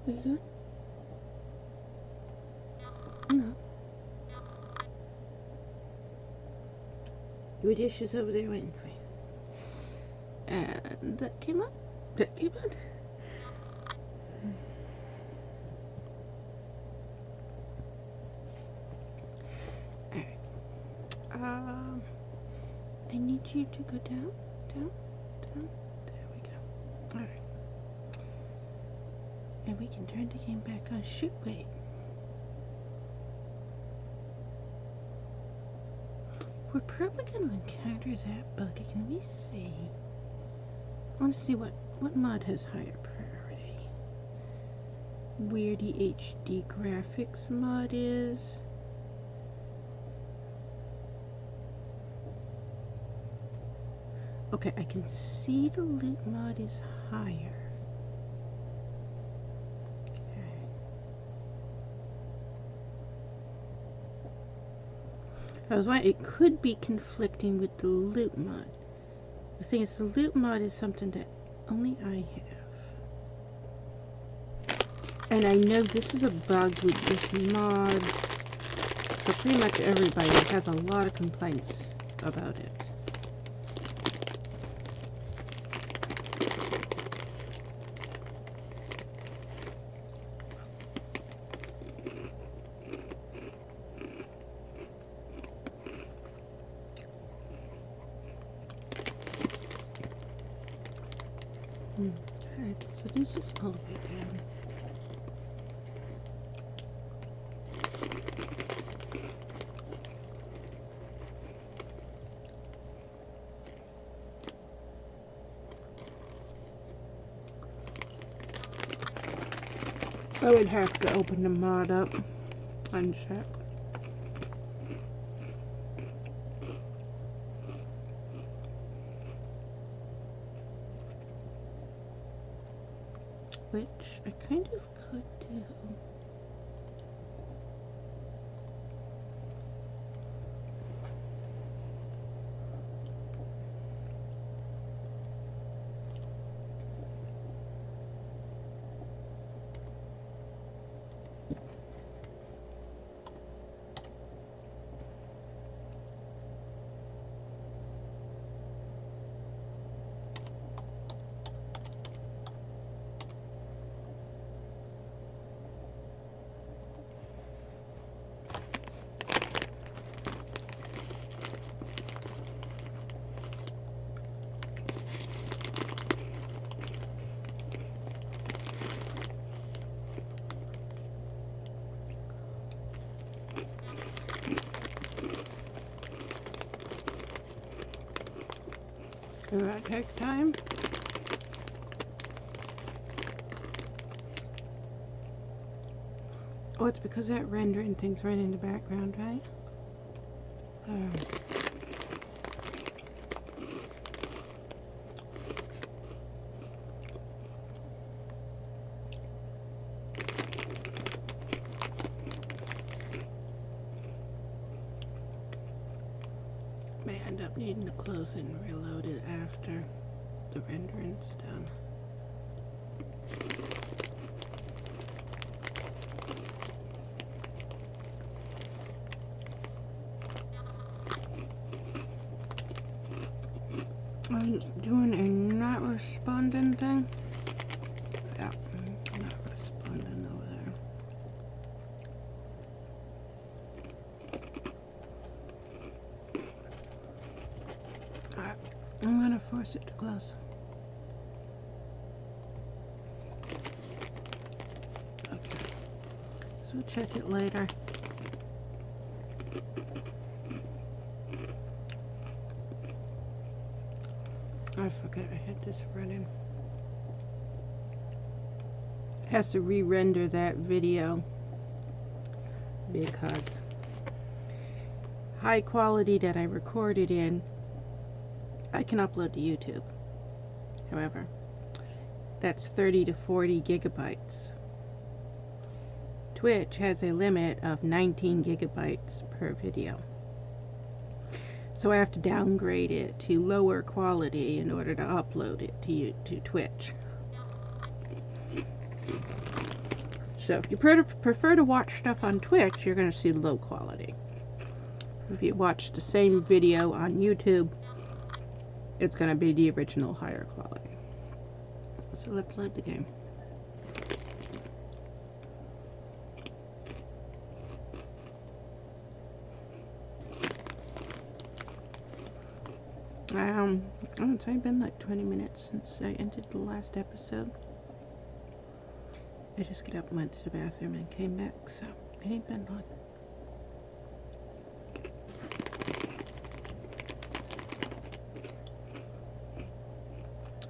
What are you doing? No. Your dish is over there waiting for you. And that came up. That came out. Alright. I need you to go down, down, down. There we go. Alright. And we can turn the game back on. Shoot, wait. We're probably going to encounter that bug. Can we see? I want to see what mod has higher priority. Weirdy HD graphics mod is. Okay, I can see the loot mod is higher. Okay. I was wondering, it could be conflicting with the loot mod. The thing is, the loot mod is something that only I have. And I know this is a bug with this mod. So pretty much everybody has a lot of complaints about it. Alright, so this is all the way down. I would have to open the mod up and check. Which I kind of could do. Will that take time? Oh, it's because that rendering thing's right in the background, right? May end up needing to close it and reload it after the rendering's done. I'm doing a not responding thing. Yeah, not responding over there. Alright, I'm gonna force it to close. Okay, so we'll check it later. I forgot I had this running. It has to re-render that video because high quality that I recorded in, I can upload to YouTube. However, that's 30 to 40 gigabytes. Twitch has a limit of 19 gigabytes per video. So I have to downgrade it to lower quality in order to upload it to Twitch. So if you prefer to watch stuff on Twitch, you're going to see low quality. If you watch the same video on YouTube, it's going to be the original higher quality. So let's load the game. Oh, it's only been like 20 minutes since I ended the last episode. I just got up and went to the bathroom and came back, so it ain't been long.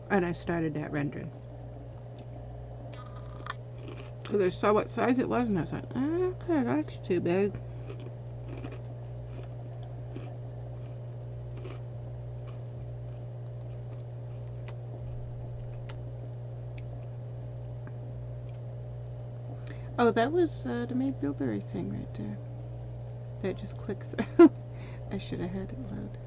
And I started that rendering. Because I saw what size it was, and I was like, okay, that's too big. Oh, that was the made bilberry thing right there. That just clicked through. I should have had it load.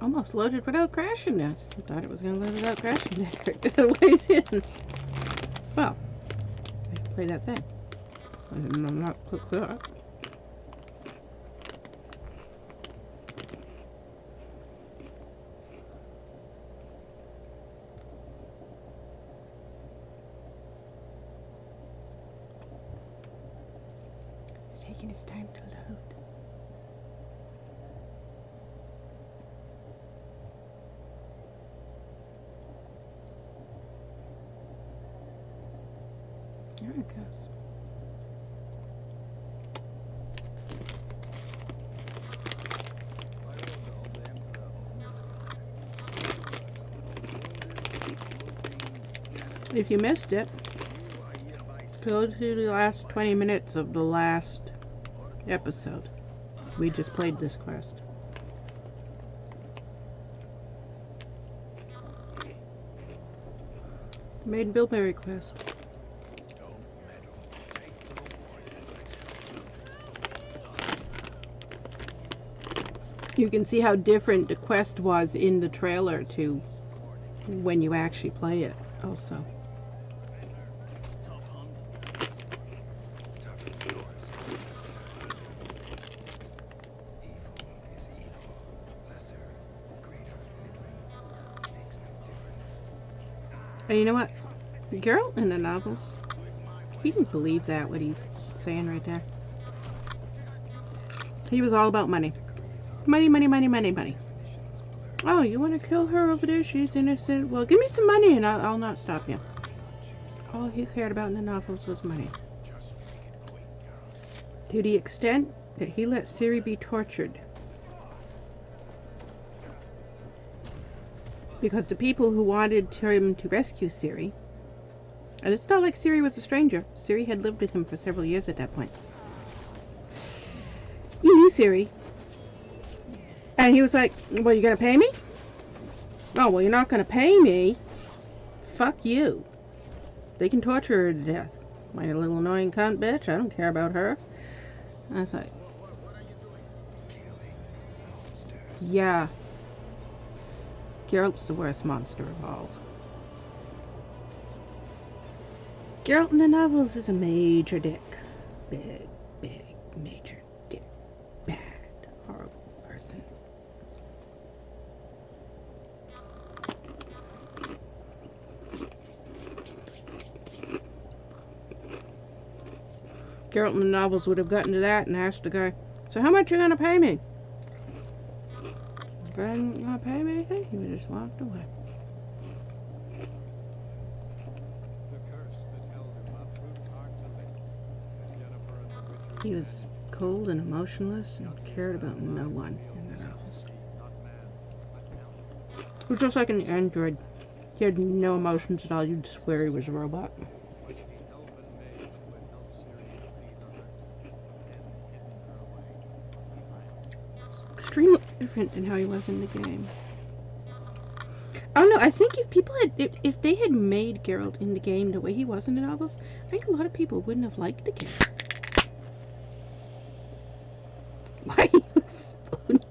Almost loaded without crashing it. I thought it was going to load without crashing it. It ways in. Well, I can play that thing. I'm not click that. It's taking its time to load. There it goes. If you missed it, go to the last 20 minutes of the last episode. We just played this quest. Made bilberry quest. You can see how different the quest was in the trailer to when you actually play it also. And you know what? Geralt in the novels, he didn't believe that, what he's saying right there. He was all about money. Money, money, money, money, money. Oh, you want to kill her over there? She's innocent. Well, give me some money and I'll not stop you. All he cared about in the novels was money. To the extent that he let Ciri be tortured. Because the people who wanted him to rescue Ciri, and it's not like Ciri was a stranger. Ciri had lived with him for several years at that point. You knew Ciri. And he was like, well, you gonna pay me? Oh, well, you're not gonna pay me. Fuck you. They can torture her to death. My little annoying cunt bitch. I don't care about her. And I was like, yeah. Geralt's the worst monster of all. Geralt in the novels is a major dick. Big, big, major dick. Bad, horrible person. Geralt in the novels would have gotten to that and asked the guy, so how much are you going to pay me? The guy didn't want to pay me anything. He just walked away. He was cold and emotionless and cared about no one in the novels. He was just like an android. He had no emotions at all. You'd swear he was a robot. Extremely different than how he was in the game. I don't know, I think if people had, if they had made Geralt in the game the way he was in the novels, I think a lot of people wouldn't have liked the game. Why are you exploding?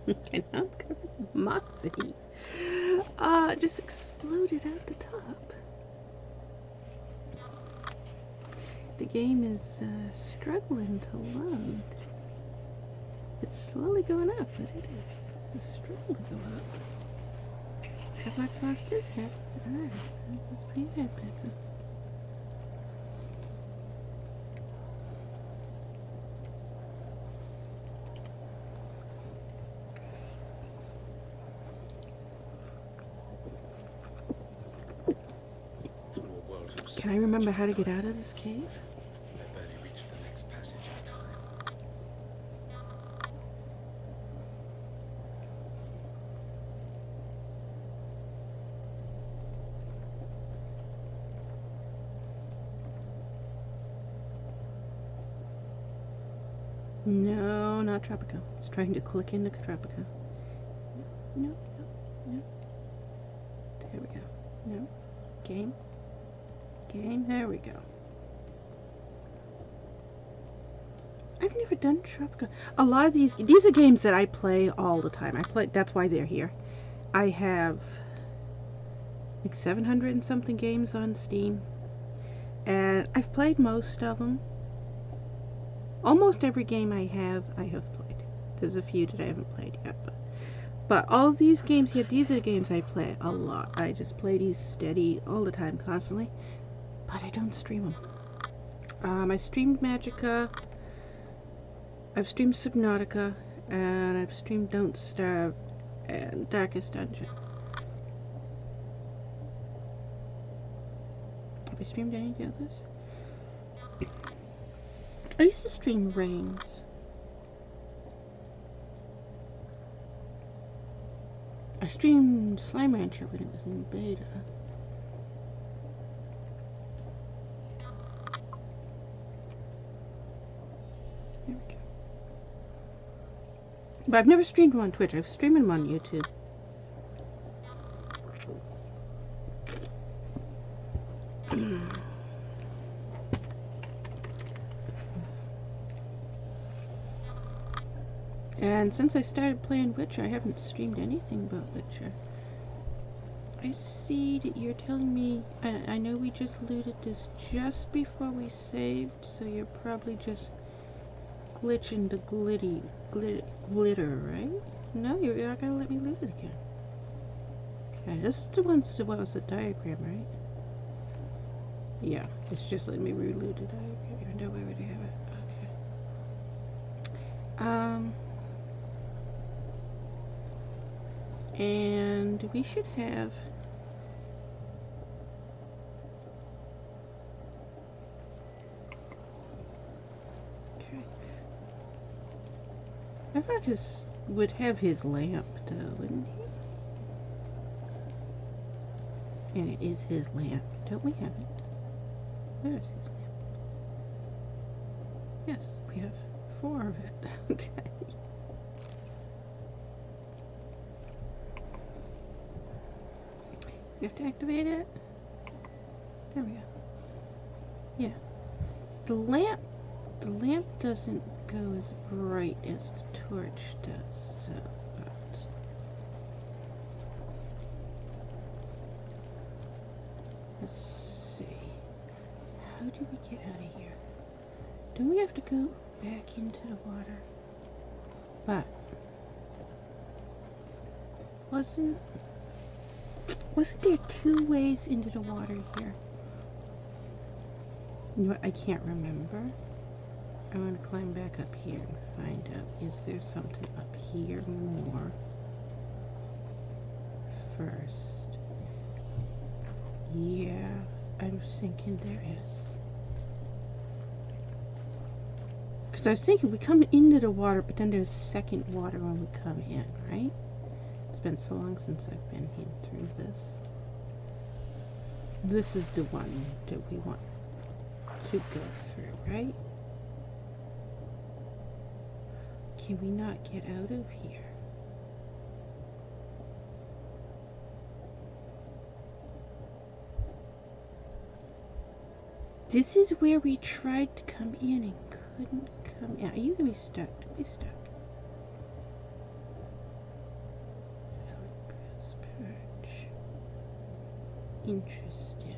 And I'm covered in mossy. It just exploded out the top. The game is struggling to load. It's slowly going up, but it is struggling to go up. Avallac'h lost his head. Alright, let's put your head back up. Can I remember how to get out of this cave? I barely reached the next passage in time. No, not Tropico. It's trying to click into Tropico. No. There we go. No. Game. There we go. I've never done Tropico. A lot of these are games that I play all the time. That's why they're here. I have like 700 and something games on Steam, and I've played most of them. Almost every game I have played. There's a few that I haven't played yet, but all of these games here, these are the games I play a lot. I just play these steady all the time, constantly, but I don't stream them. I streamed Magica, I've streamed Subnautica, and I've streamed Don't Starve and Darkest Dungeon. Have I streamed any of the others? I used to stream Reigns. I streamed Slime Rancher when it was in beta. There we go. But I've never streamed them on Twitch. I've streamed them on YouTube. And since I started playing Witcher, I haven't streamed anything but Witcher. I see that you're telling me, I know we just looted this just before we saved, so you're probably just glitching the glitter, right? No, you're not gonna let me loot it again. Okay, this is the one that was the diagram, right? Yeah, it's just letting me reload the diagram, even though we already have it. Okay. And we should have Avallac'h would have his lamp though, wouldn't he? And it is his lamp. Don't we have it? Where is his lamp? Yes, we have 4 of it. Okay. You have to activate it. There we go. Yeah. The lamp doesn't go as bright as the torch does, so let's see. How do we get out of here? Don't we have to go back into the water? But wasn't there 2 ways into the water here? You know what? I can't remember. I want to climb back up here and find out, is there something up here more first? Yeah, I'm thinking there is. Because I was thinking we come into the water, but then there's second water when we come in, right? It's been so long since I've been in through this. This is the one that we want to go through, right? Can we not get out of here? This is where we tried to come in and couldn't come in. Are you gonna be stuck? Don't be stuck. Interesting.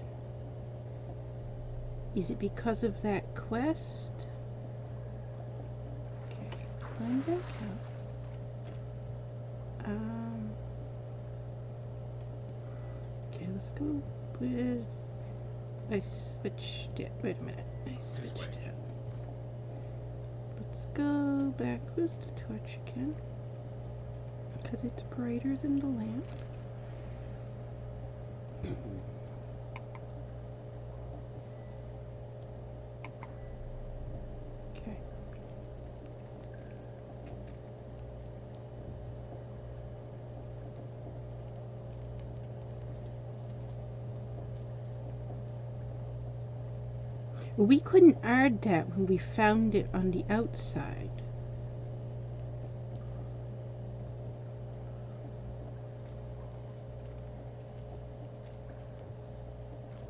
Is it because of that quest? Okay, climb back up. Okay, let's go with... I switched it. Wait a minute. I switched it. Let's go backwards to torch again. Because it's brighter than the lamp. Okay. We couldn't add that when we found it on the outside.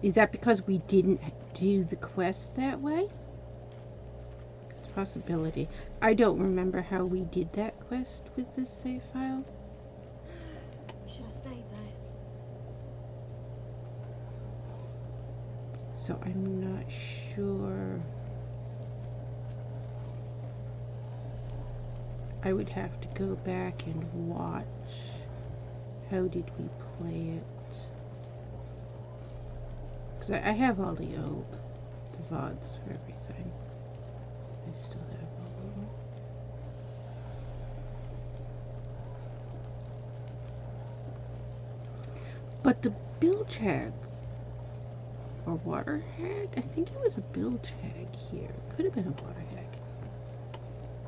Is that because we didn't do the quest that way? It's a possibility. I don't remember how we did that quest with this save file. We should have stayed there. So I'm not sure. I would have to go back and watch. How did we play it? Because I have all the old VODs for everything. I still have all of them. But the bilge hag, or water hag? I think it was a bilge hag here. Could have been a water hag.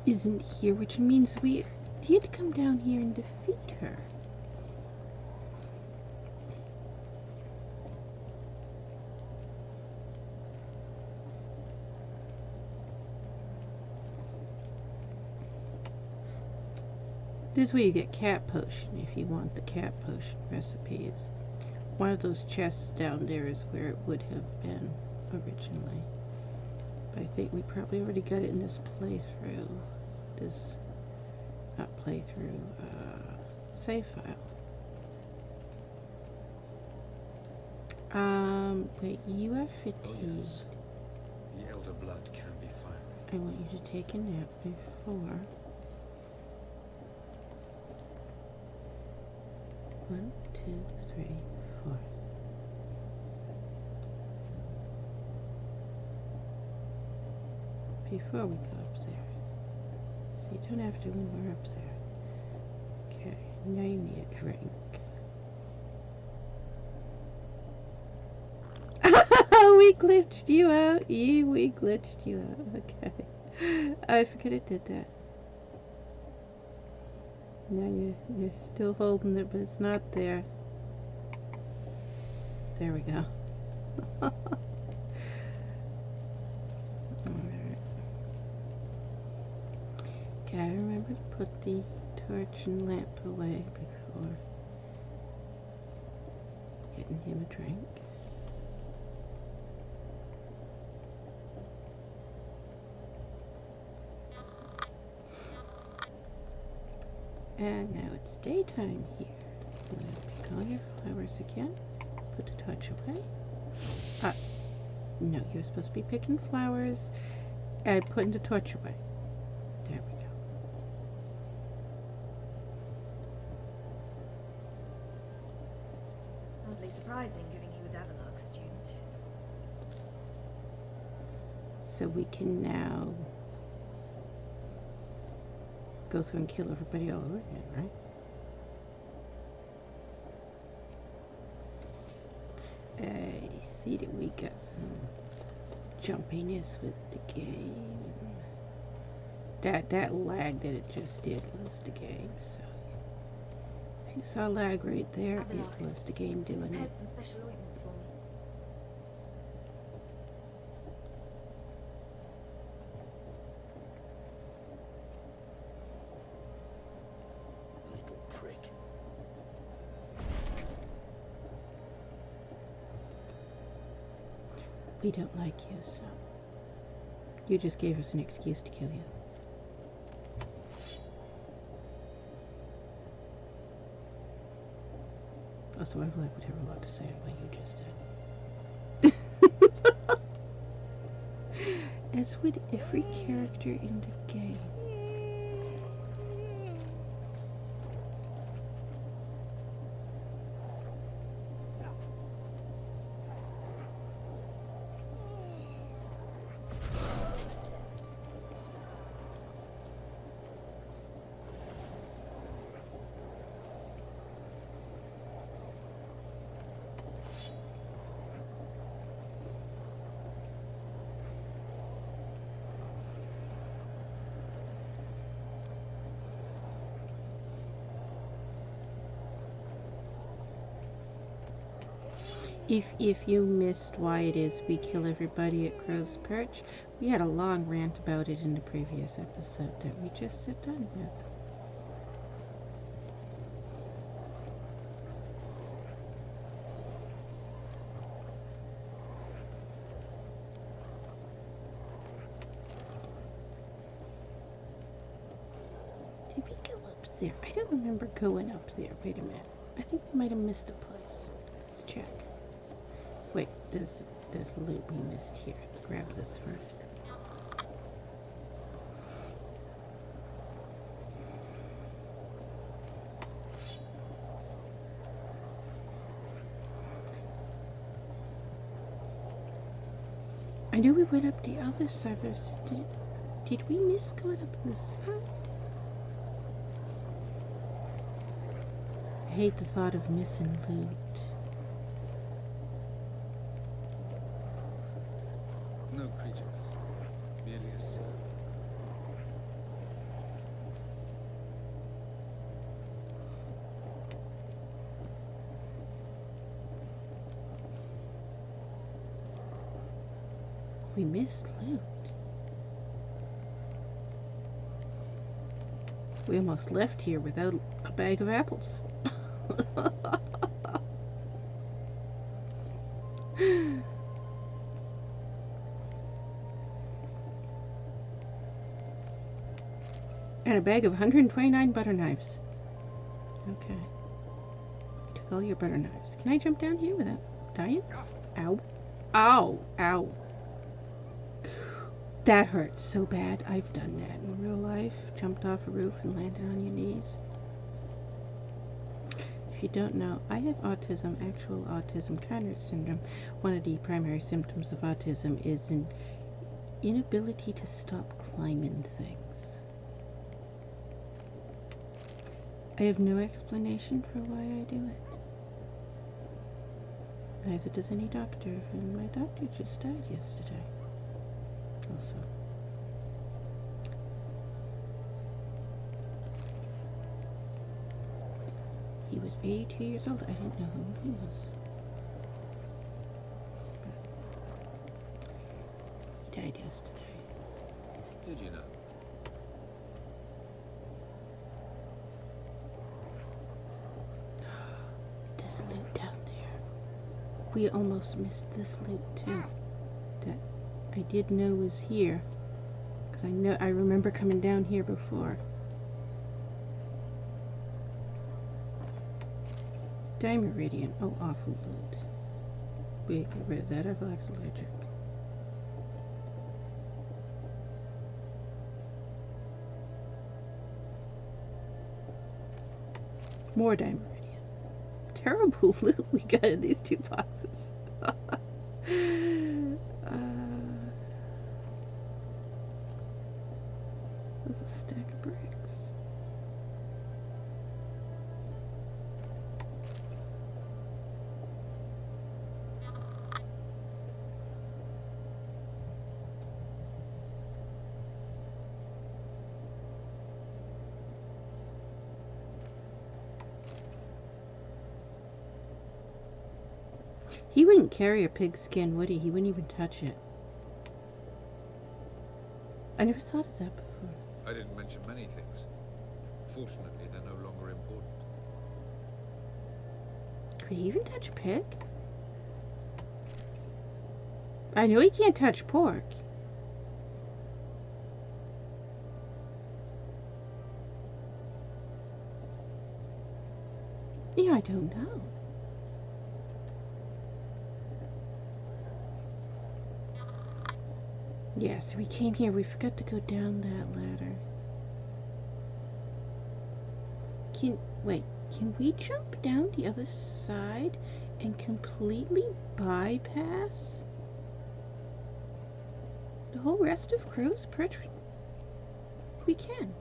Isn't here, which means we did come down here and defeat her. This is where you get cat potion if you want the cat potion recipes. One of those chests down there is where it would have been originally. But I think we probably already got it in this playthrough. This, not playthrough, save file. Wait, you are fatigued. Oh, yes. The elder blood can be fiery. I want you to take a nap before. 1, 2, 3, 4. Before we go up there. So you don't have to when we're up there. Okay, now you need a drink. We glitched you out. We glitched you out. Okay. I forget it did that. Now you're still holding it, but it's not there. There we go. Alright. Gotta remember to put the torch and lamp away before getting him a drink. And now it's daytime here. I'm going to pick all your flowers again. Put the torch away. No, you're supposed to be picking flowers and putting the torch away. There we go. Oddly surprising, given he was Avallac'h student. So we can now go through and kill everybody all over again, right? I see that we got some jumpiness with the game. That lag that it just did was the game, so if you saw lag right there, Avallac'h, it was the game doing it. prepared some special ointments for me. Little prick. We don't like you, so you just gave us an excuse to kill you. Also, Avallac'h would have a lot to say on what you just did. As would every character in the game. If you missed why it is we kill everybody at Crow's Perch, we had a long rant about it in the previous episode that we just got done with. Did we go up there? I don't remember going up there. Wait a minute. I think we might have missed a place. Let's check. Wait, there's loot we missed here. Let's grab this first. I knew we went up the other side. Did we miss going up this side? I hate the thought of missing loot. No creatures. Merely a sea. We missed loot. We almost left here without a bag of apples. And a bag of 129 butter knives. Okay. Took all your butter knives. Can I jump down here without dying? Ow. Ow. Ow. That hurts so bad. I've done that in real life. Jumped off a roof and landed on your knees. If you don't know, I have autism, actual autism, Conrad's syndrome. One of the primary symptoms of autism is an inability to stop climbing things. I have no explanation for why I do it. Neither does any doctor, and my doctor just died yesterday. Also. He was 82 years old. I didn't know who he was. He died yesterday. Did you know? This loot down there. We almost missed this loot too. That I did know was here. Because I remember coming down here before. Dimeridian. Oh, awful loot. Wait, get rid of that. Avallac'h's allergic. More Dimeridian. Terrible loot we got in these two boxes. There's a stack of bricks. He wouldn't carry a pig skin, would he? He wouldn't even touch it. I never thought of that before. I didn't mention many things. Fortunately, they're no longer important. Could he even touch a pig? I know he can't touch pork. Yeah, I don't know. Yes, we came here. We forgot to go down that ladder. Wait, can we jump down the other side and completely bypass the whole rest of Crow's Perch? We can.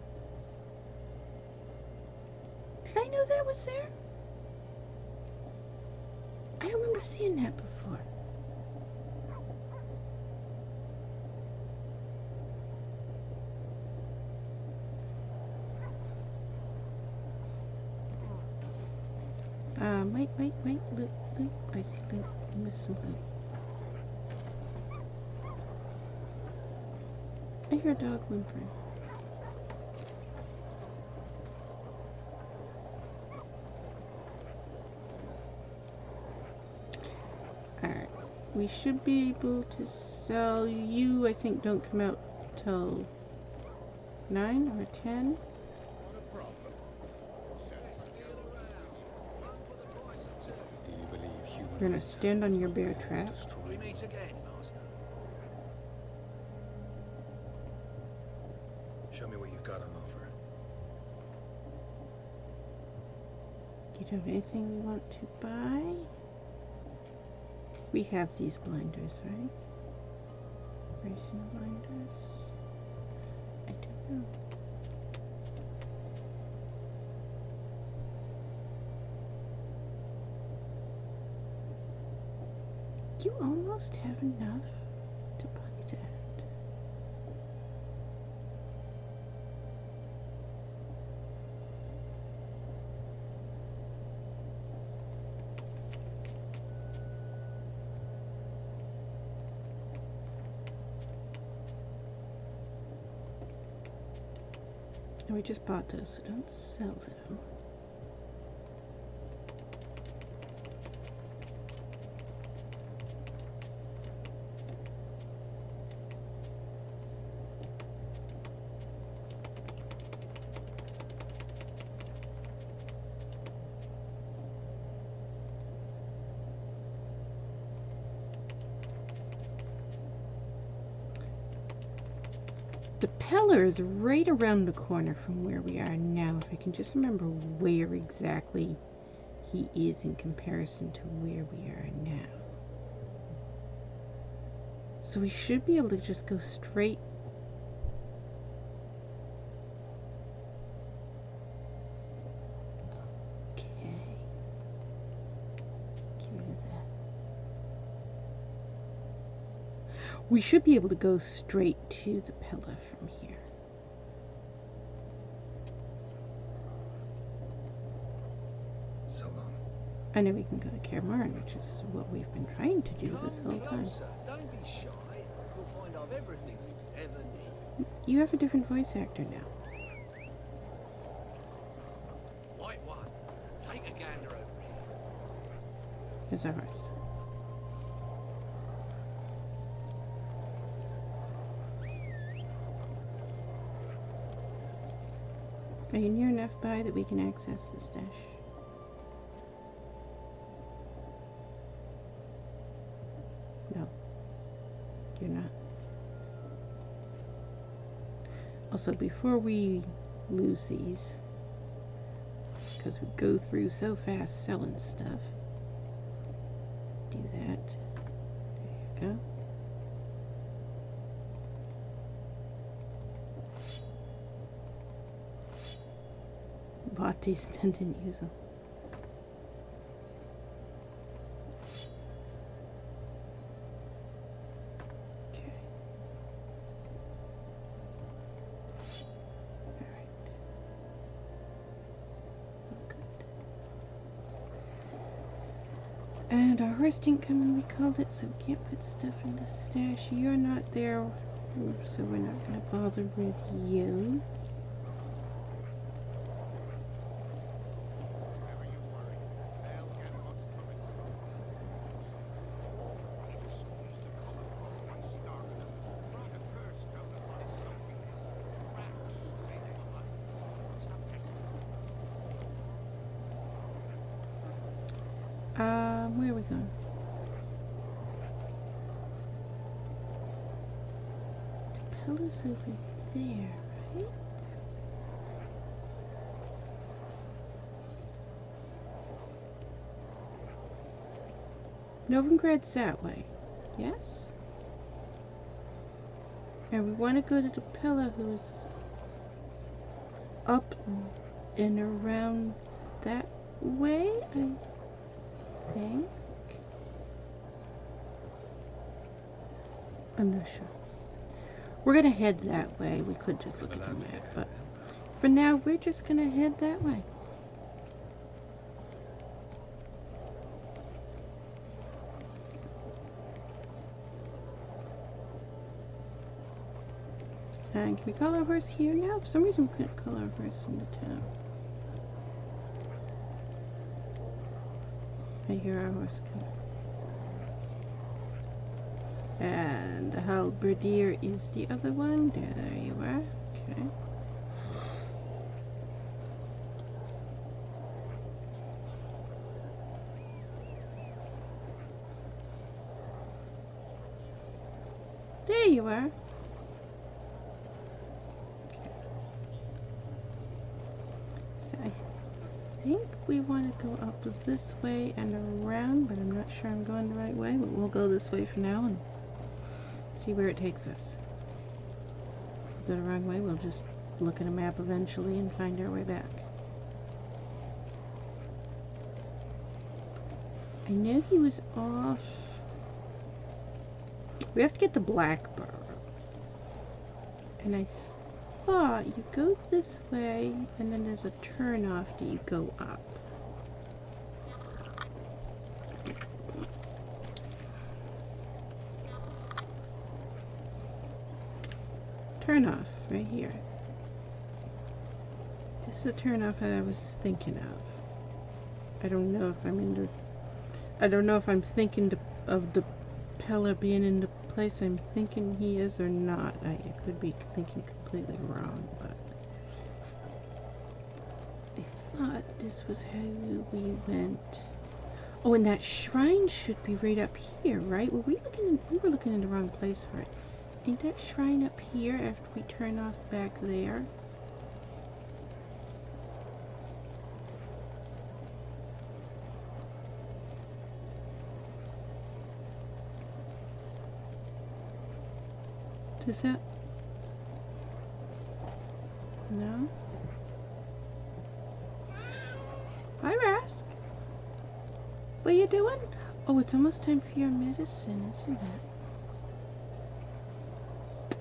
Did I know that was there? I don't remember seeing that before. Wait, look, I see, look, I missed something. I hear a dog whimpering. Alright, we should be able to sell you. I think don't come out till 9 or 10. We're gonna stand on your bear trap. We meet again, Master. Show me what you've got on offer. Do you have anything we want to buy? We have these blinders, right? Racing blinders. I don't know. You almost have enough to buy that. And we just bought those, so don't sell them. The Pellar is right around the corner from where we are now. If I can just remember where exactly he is in comparison to where we are now. So we should be able to just go straight. Okay. Get rid of that. We should be able to go straight to the Pellar from here. So long. I know we can go to Cameron, which is what we've been trying to do this whole time. Closer. Don't be shy. You'll find I've everything you ever need. You have a different voice actor now. White one. Take a gander over here. There's our horse. Are you near enough by that we can access the stash? No. You're not. Also, before we lose these, because we go through so fast selling stuff, do that. There you go. Bought these and didn't use them. Okay. Alright. Good. And our horse didn't come when we called it, so we can't put stuff in the stash. You're not there, so we're not going to bother with you. Where are we going? Pellar's over there, right? Novigrad's that way, yes? And we want to go to the Pellar who's up and around that way, I think. I'm not sure. We're gonna head that way. We could just look at the map, but for now, we're just gonna head that way. And can we call our horse here now? For some reason, we couldn't call our horse in the town. I hear our horse coming. And the halberdier is the other one. There you are. Okay. There you are. Okay. So I think we want to go up this way and around, but I'm not sure I'm going the right way. But we'll go this way for now and see where it takes us. If we go the wrong way, we'll just look at a map eventually and find our way back. I know he was off. We have to get the Blackbird. And I thought you go this way and then there's a turn off that you go up. Turn off right here. This is a turn off that I was thinking of. I don't know if I'm in the. I don't know if I'm thinking of the Pellar being in the place I'm thinking he is or not. I could be thinking completely wrong, but I thought this was how we went. Oh, and that shrine should be right up here, right? Were we looking? We were looking in the wrong place for it. Ain't that shrine up here after we turn off back there? Is that? No? Hi, Rask. What are you doing? Oh, it's almost time for your medicine, isn't it?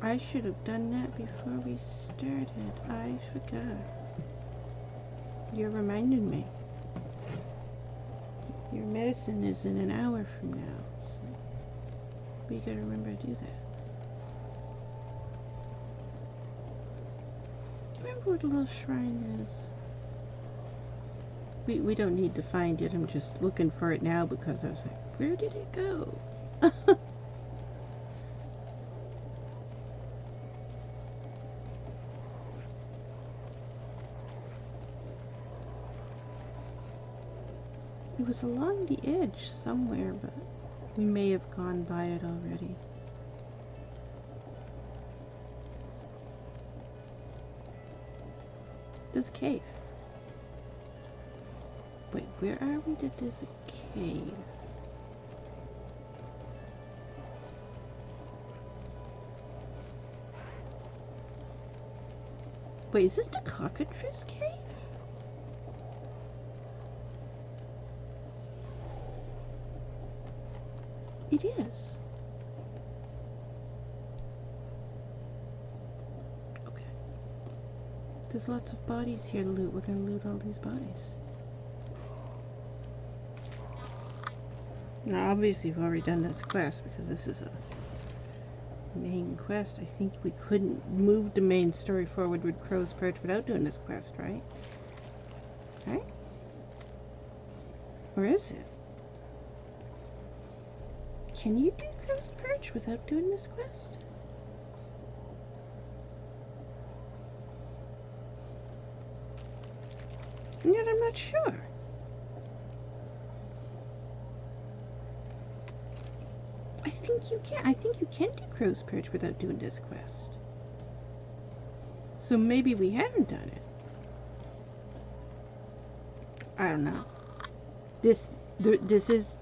I should have done that before we started. I forgot. You're reminding me. Your medicine is in an hour from now, so we gotta remember to do that. Remember what the little shrine is? We don't need to find it. I'm just looking for it now because I was like, where did it go? It was along the edge somewhere, but we may have gone by it already. There's a cave. Wait, where are we that there's a cave? Wait, is this the cockatrice cave? It is. Okay. There's lots of bodies here to loot. We're gonna loot all these bodies. Now, obviously, we've already done this quest because this is a main quest. I think we couldn't move the main story forward with Crow's Perch without doing this quest, right? Right? Or is it? Can you do Crow's Perch without doing this quest? And yet I'm not sure. I think you can. I think you can do Crow's Perch without doing this quest. So maybe we haven't done it. I don't know. This is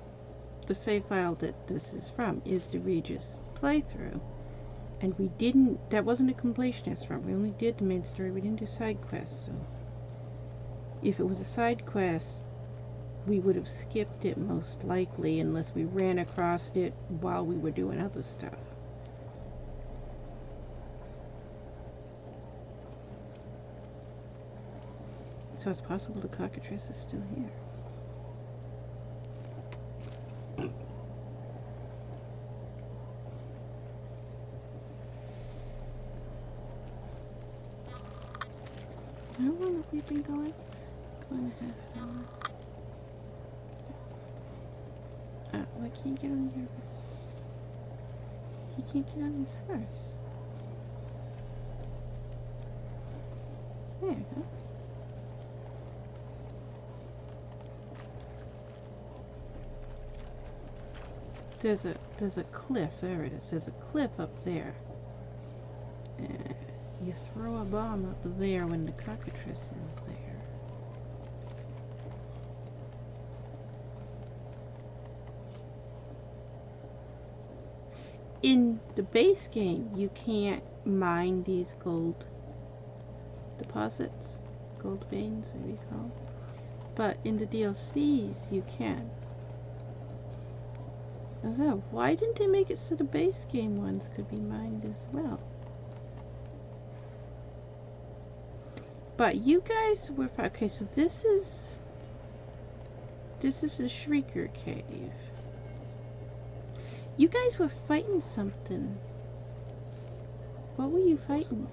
the save file that this is from, is the Regis playthrough. And we didn't, that wasn't a completionist run. We only did the main story. We didn't do side quests. So if it was a side quest, we would have skipped it most likely unless we ran across it while we were doing other stuff. So it's possible the cockatrice is still here. How long have we been going? Going a half an hour. Why can't you get on your horse? He can't get on his horse. There you go. There's a cliff, there it is. There's a cliff up there. And you throw a bomb up there when the cockatrice is there. In the base game, you can't mine these gold deposits, gold veins, maybe you call them. But in the DLCs, you can. So why didn't they make it so the base game ones could be mined as well? But you guys were okay. So this is the Shrieker Cave. You guys were fighting something. What were you fighting?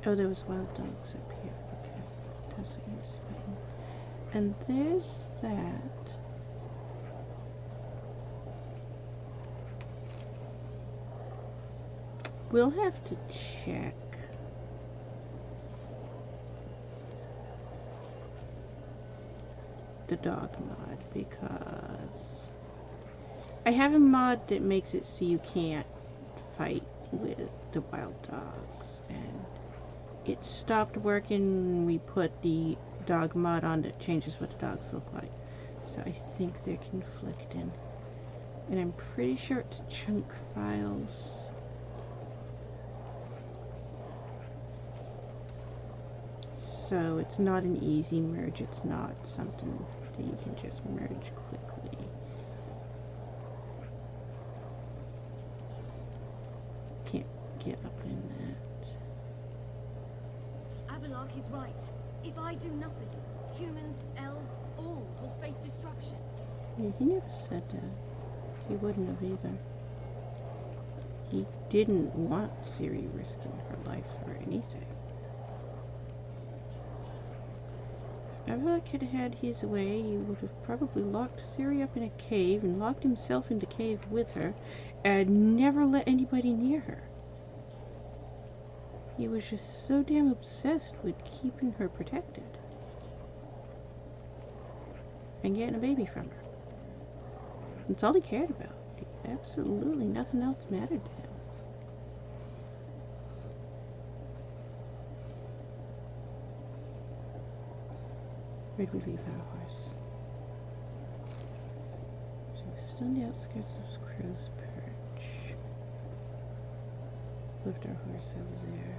Oh, there was wild dogs up here. Okay, that's what he was fighting. And there's that. We'll have to check. The dog mod, because I have a mod that makes it so you can't fight with the wild dogs, and it stopped working. We put the dog mod on that changes what the dogs look like. So I think they're conflicting. And I'm pretty sure it's chunk files. So it's not an easy merge. It's not something that you can just merge quickly. Can't get up in that. Avallac'h is right. If I do nothing, humans, elves, all will face destruction. Yeah, he never said that. He wouldn't have either. He didn't want Ciri risking her life for anything. If Avallac'h had had his way, he would have probably locked Ciri up in a cave and locked himself in the cave with her and never let anybody near her. He was just so damn obsessed with keeping her protected and getting a baby from her. That's all he cared about. Absolutely nothing else mattered to him. Where'd we leave our horse? So we're still on the outskirts of Crow's Perch. Left our horse over there.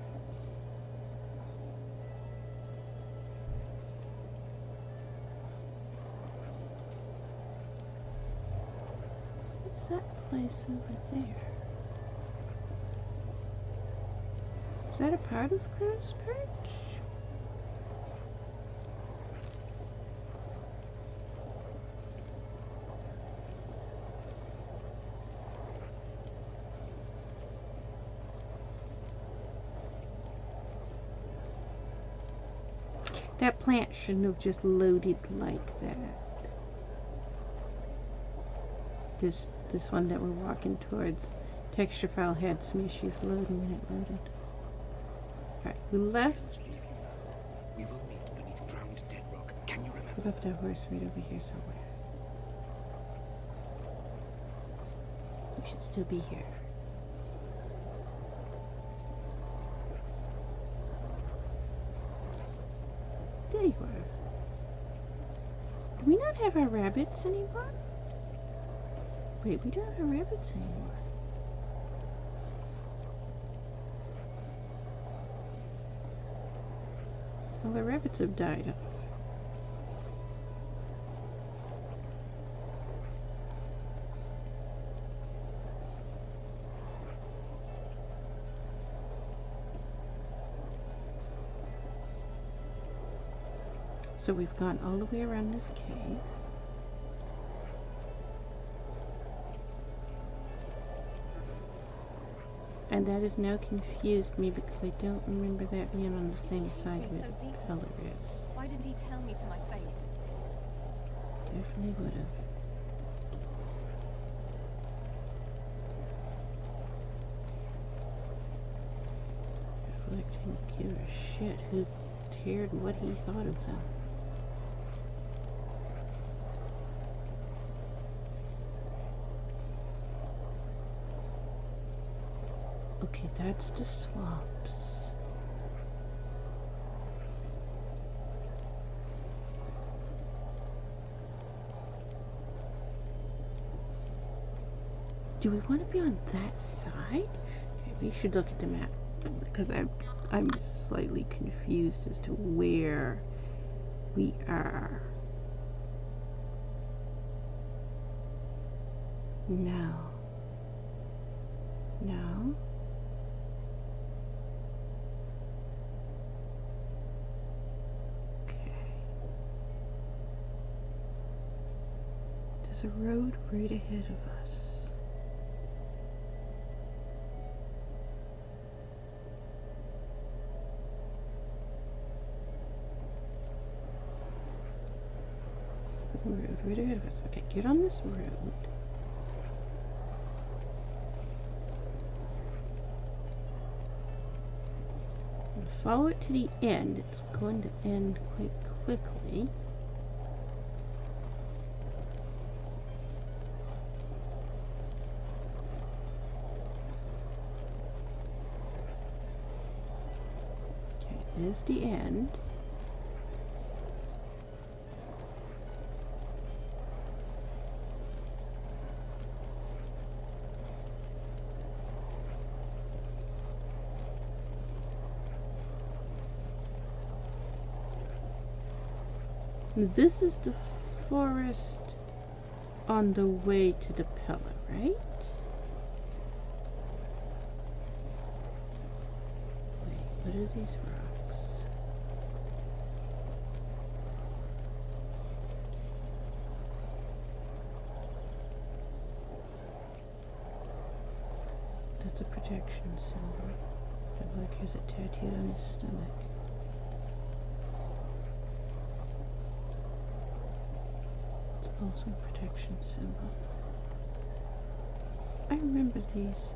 What's that place over there? Is that a part of Crow's Perch? That plant shouldn't have just loaded like that. This one that we're walking towards, texture file had some issues loading when it loaded. Alright, we left. We will meet beneath drowned dead rock. Can you remember? We left our horse right over here somewhere. We should still be here. There you are. Do we not have our rabbits anymore? Wait, we don't have our rabbits anymore. Well, the rabbits have died off. So we've gone all the way around this cave. And that has now confused me because I don't remember that being on the same side been where so the deep. Pellar is. Why didn't he tell me to my face? Definitely would have. Avallac'h didn't give a shit who cared what he thought of them. Okay, that's the swamps. Do we want to be on that side? Okay, we should look at the map because I'm slightly confused as to where we are. No. No. Okay. There's a road right ahead of us. There's a road right ahead of us. Okay, get on this road. Follow it to the end. It's going to end quite quickly. Okay, there's the end. This is the forest on the way to the Pellar, right? Wait, what are these rocks? That's a protection symbol. Avallac'h has it tattooed on his stomach. Also protection symbol. I remember these.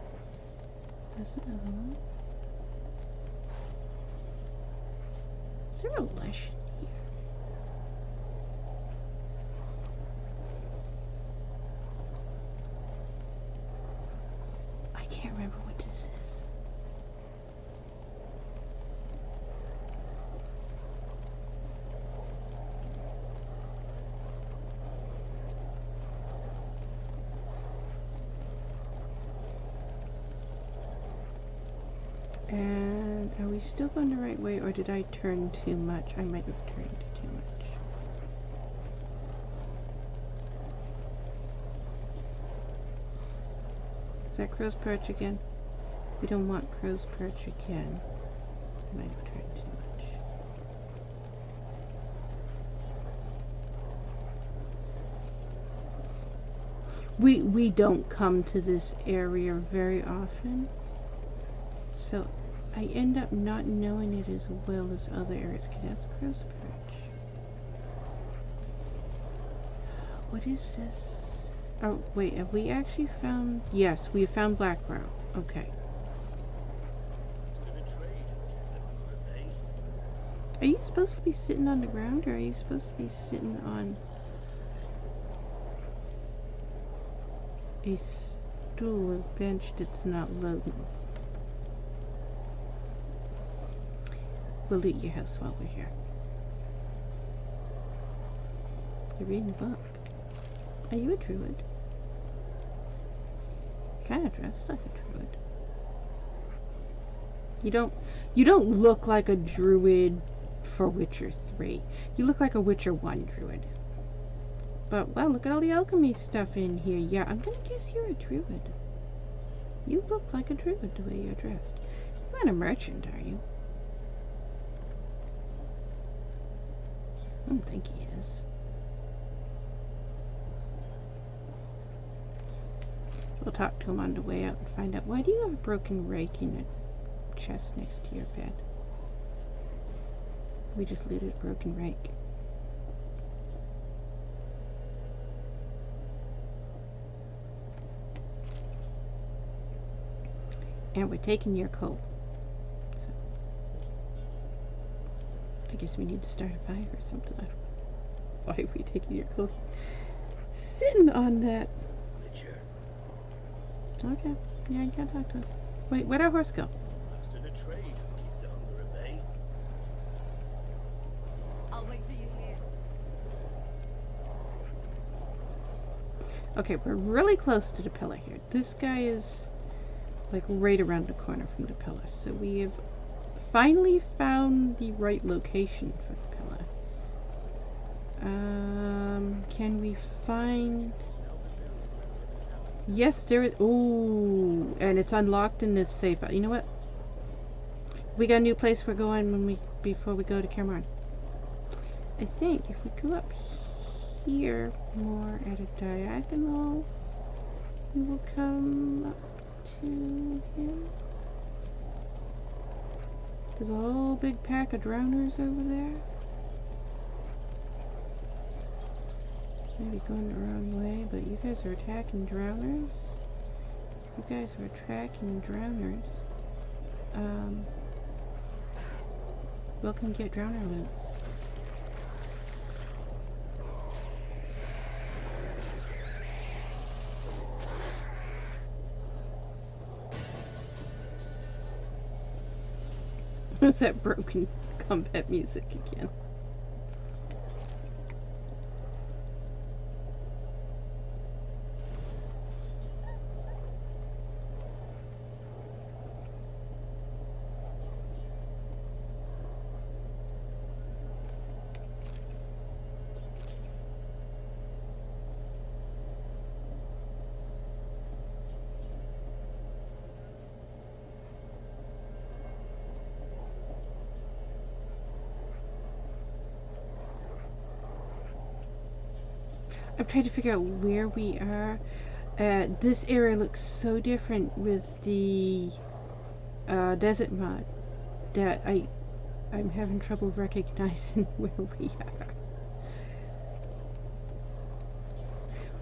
There's another one. Is there a lush here? I can't remember what this is. And are we still going the right way, or did I turn too much? I might have turned too much. Is that crow's perch again? We don't want crow's perch again. I might have turned too much. We don't come to this area very often. So I end up not knowing it as well as other areas. Okay, that's crow's perch. What is this? Oh, wait, have we actually found... Yes, we have found Blackrow. Okay. Are you supposed to be sitting on the ground, or are you supposed to be sitting on a stool or bench that's not loading? We'll loot your house while we're here. You're reading a book. Are you a druid? Kind of dressed like a druid. You don't look like a druid for Witcher 3. You look like a Witcher 1 druid. But wow, look at all the alchemy stuff in here. Yeah, I'm gonna guess you're a druid. You look like a druid the way you're dressed. You're not a merchant, are you? I don't think he is. We'll talk to him on the way out and find out. Why do you have a broken rake in your chest next to your bed? We just looted a broken rake. And we're taking your coal. So, I guess we need to start a fire or something. I don't know. Why are we taking your coal? Sitting on that. Witcher. Okay. Yeah, you can't talk to us. Wait, where'd our horse go? Master the trade. Keeps the hunger at bay. I'll wait for you here. Okay, we're really close to the pillar here. This guy is like right around the corner from the pillar. So we have finally found the right location for the pillar. Can we find... Yes, there is... Ooh, and it's unlocked in this safe. You know what? We got a new place we're going before we go to Cameron. I think if we go up here more at a diagonal, we will come up to him. There's a whole big pack of drowners over there. Maybe going the wrong way, but you guys are attacking drowners. You guys are attacking drowners. Welcome to get drowner loot. What's that broken combat music again? I'm trying to figure out where we are. This area looks so different with the desert mod that I'm having trouble recognizing where we are.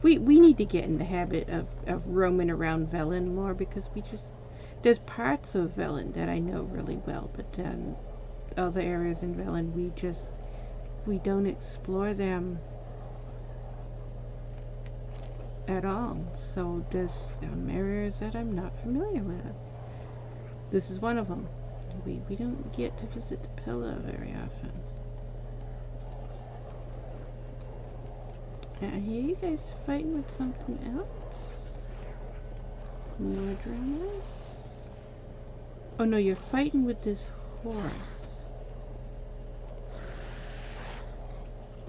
We need to get in the habit of roaming around Velen more, because there's parts of Velen that I know really well, but then other areas in Velen we don't explore them at all. So there's some areas that I'm not familiar with. This is one of them. We don't get to visit the Pellar very often. I hear you guys fighting with something else. More drummers? Oh no, you're fighting with this horse.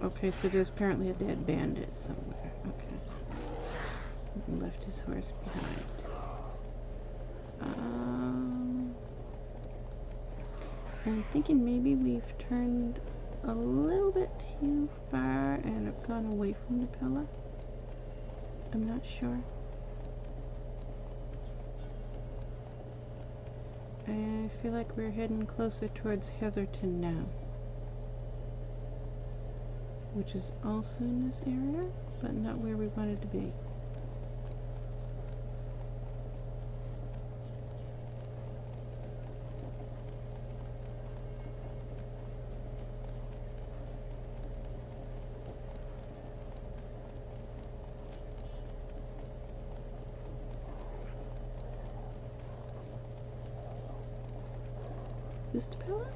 Okay, so there's apparently a dead bandit somewhere. Okay. Left his horse behind. I'm thinking maybe we've turned a little bit too far and have gone away from the pillar. I'm not sure. I feel like we're heading closer towards Heatherton now. which is also in this area, but not where we wanted to be. This the Pellar?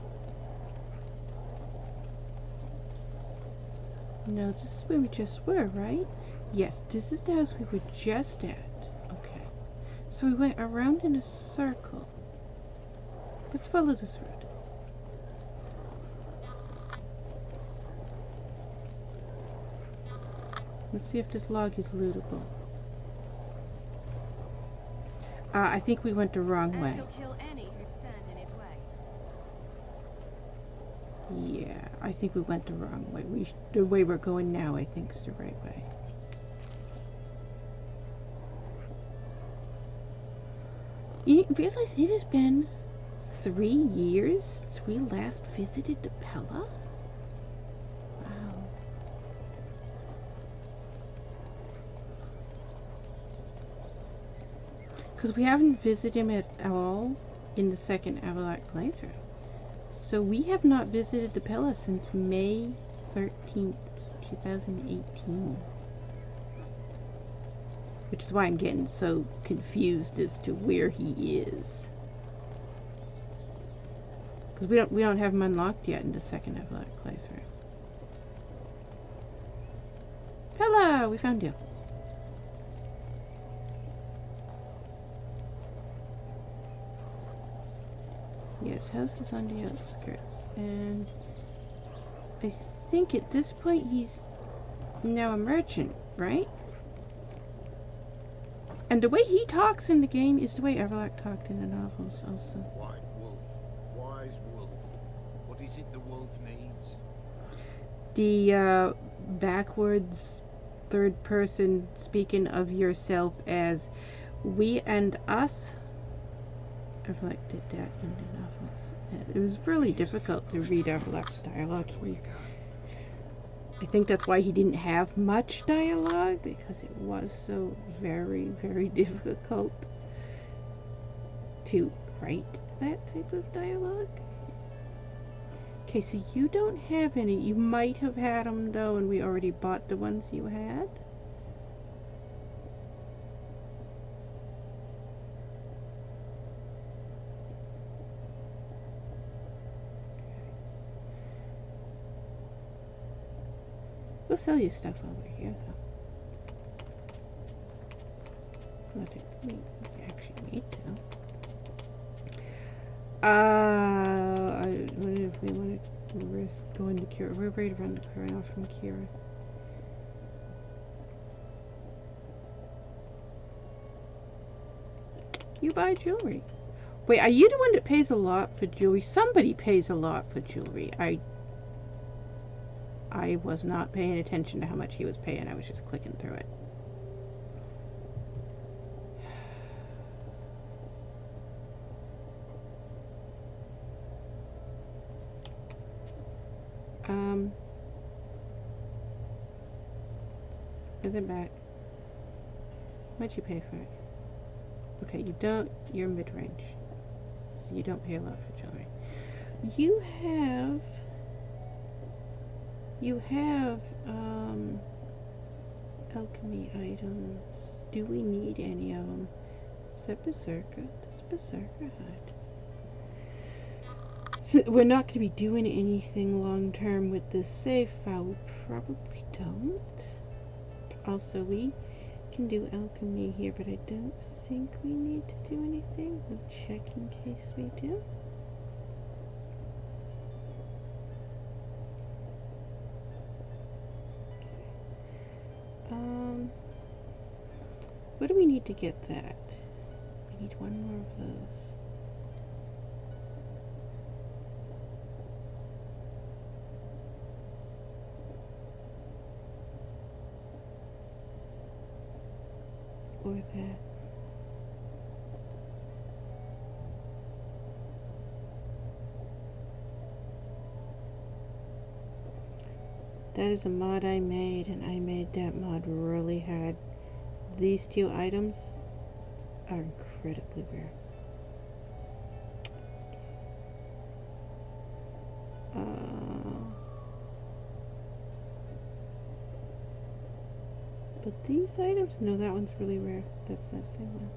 No, this is where we just were, right? Yes, this is the house we were just at. Okay. So we went around in a circle. Let's follow this road. Let's see if this log is lootable. I think we went the wrong And way. he'll kill any who stand in his way. Yeah, I think we went the wrong way. The way we're going now, I think, is the right way. You realize it has been 3 years since we last visited the Pellar? Wow. Because we haven't visited him at all in the second Avallac'h playthrough. So we have not visited the Pellar since May 13th, 2018. Which is why I'm getting so confused as to where he is. Because we don't have him unlocked yet in the second Avallac'h playthrough. Pellar, we found you. Yes, house is on the outskirts, and I think at this point he's now a merchant, right? And the way he talks in the game is the way Avallac'h talked in the novels also. White wolf. Wise wolf. What is it the wolf needs? The backwards third person speaking of yourself as we and us. Avallac'h did that in the novels. It was really difficult to read Avallac'h's dialogue. I think that's why he didn't have much dialogue, because it was so very, very difficult to write that type of dialogue. Okay, so you don't have any. You might have had them, though, and we already bought the ones you had. We'll sell you stuff over here, though. Not that we actually need to. I wonder if we want to risk going to Kira. We're right around the corner from Kira. You buy jewelry. Wait, are you the one that pays a lot for jewelry? Somebody pays a lot for jewelry. I was not paying attention to how much he was paying. I was just clicking through it. Put it back. What'd you pay for it? Okay, you don't. You're mid-range, so you don't pay a lot for jewelry. You have alchemy items. Do we need any of them? Is that Berserker? Does Berserker hide? So we're not going to be doing anything long term with this save file. We probably don't. Also, we can do alchemy here, but I don't think we need to do anything. We'll check in case we do. What do we need to get that? We need one more of those. Or that. That is a mod I made, and I made that mod really hard. These two items are incredibly rare. But these items, no, that one's really rare. That's that same one.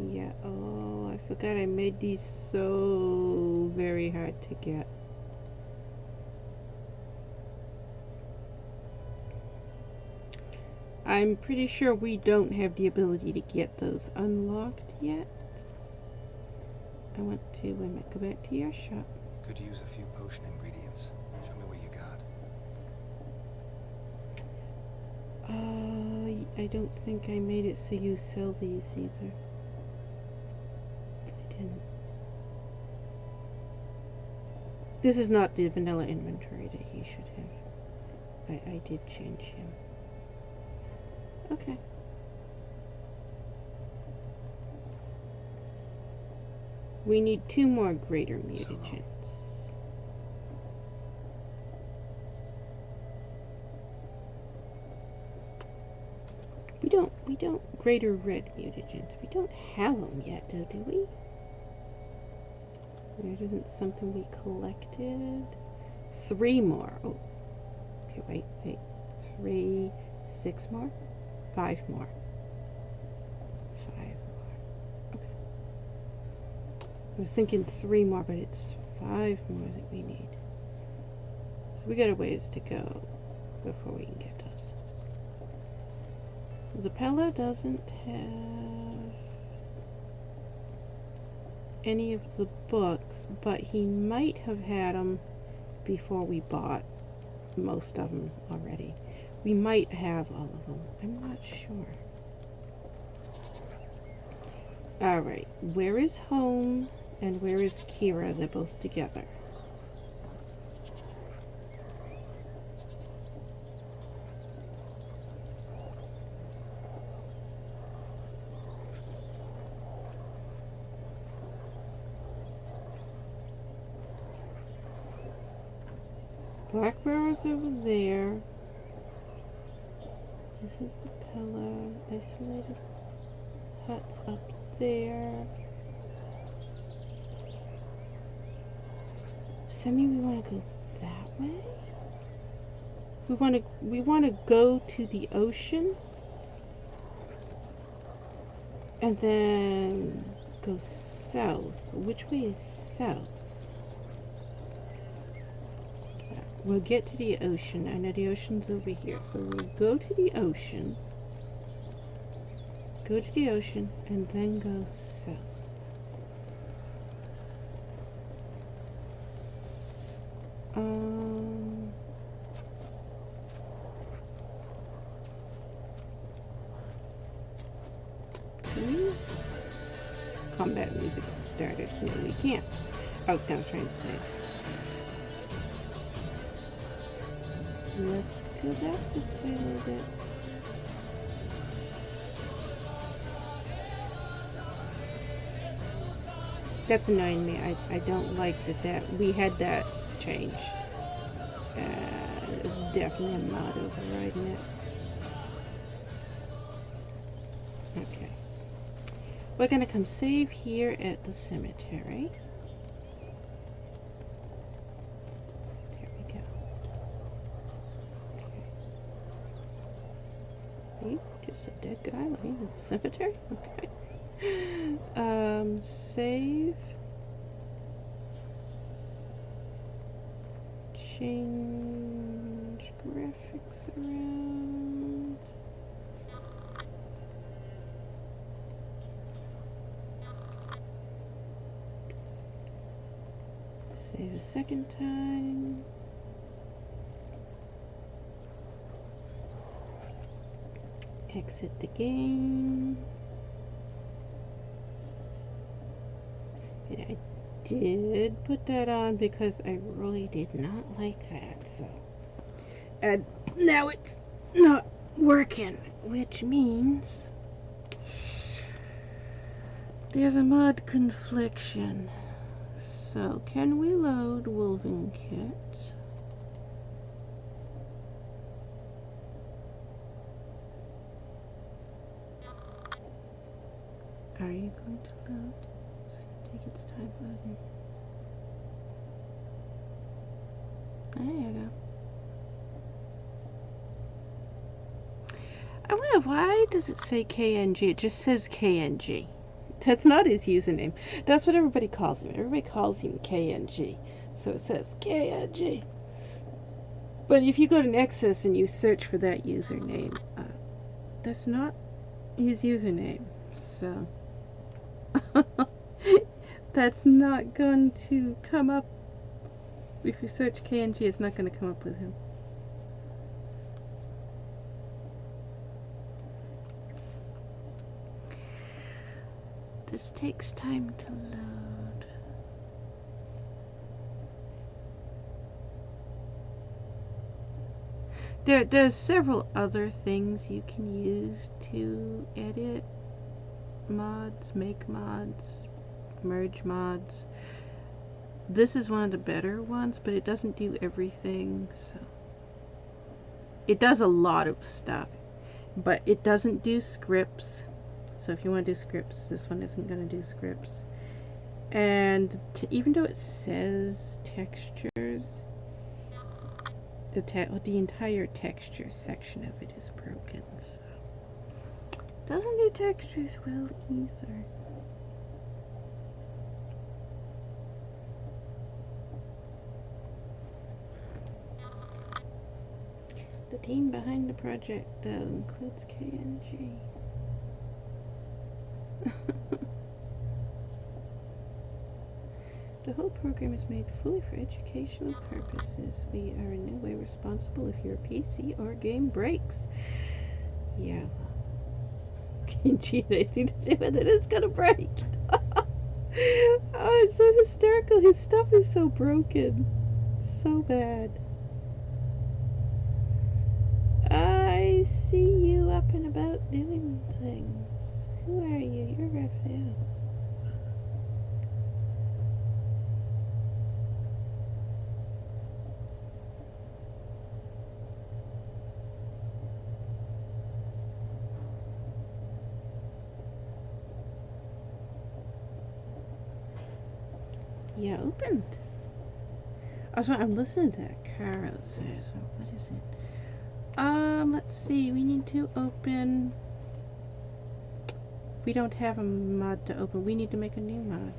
Yeah, oh, I forgot I made these so very hard to get. I'm pretty sure we don't have the ability to get those unlocked yet. I want to go back to your shop. Could use a few potion ingredients. Show me what you got. I don't think I made it so you sell these either. I didn't. This is not the vanilla inventory that he should have. I did change him. Okay. We need 2 more greater mutagens. We don't greater red mutagens. We don't have them yet, though, do we? There isn't something we collected. 3 more. Oh. Okay, wait. 3, 6 more? 5 more. 5 more. Okay. I was thinking 3 more, but it's 5 more that we need. So we got a ways to go before we can get those. The Pellar doesn't have any of the books, but he might have had them before we bought most of them already. We might have all of them. I'm not sure. Alright, where is home and where is Kira? They're both together. Blackbarrow's over there. This is the Pellar. Isolated huts up there. Does that mean we want to go that way? We want to go to the ocean and then go south. But which way is south? We'll get to the ocean. I know the ocean's over here. So we'll go to the ocean. Go to the ocean and then go south. Combat music started. No, we can't. I was kind of trying to say. Let's go back this way a little bit. That's annoying me. I don't like that we had that change. It's definitely a mod overriding it. Okay. We're gonna come save here at the cemetery. There we go. Okay. Hey, just a dead guy laying in the cemetery? Okay. Save. Change graphics around. Save a second time. Exit the game. And I did put that on because I really did not like that, so. And now it's not working, which means there's a mod confliction. So, can we load Wolven Kit? Are you going to load? It's going to take its time loading. There you go. I wonder, why does it say KNG? It just says KNG. That's not his username. That's what everybody calls him. Everybody calls him KNG. So it says KNG. But if you go to Nexus and you search for that username, that's not his username. So that's not going to come up. If you search KNG, it's not going to come up with him. This takes time to load. There's several other things you can use to edit mods, make mods, merge mods. This is one of the better ones, but it doesn't do everything. So it does a lot of stuff, but it doesn't do scripts. So if you want to do scripts, this one isn't going to do scripts. And even though it says textures, the entire texture section of it is broken. So doesn't do textures well either. The team behind the project includes KNG. The whole program is made fully for educational purposes. We are in no way responsible if your PC or game breaks. Yeah. KNG had anything to do with it, it's gonna break. Oh, it's so hysterical. His stuff is so broken. So bad. I see you up and about doing things. Who are you? You're Raphael. Yeah, opened. Oh, I'm listening to that Caro says. What is it? Let's see. We need to open. We don't have a mod to open. We need to make a new mod.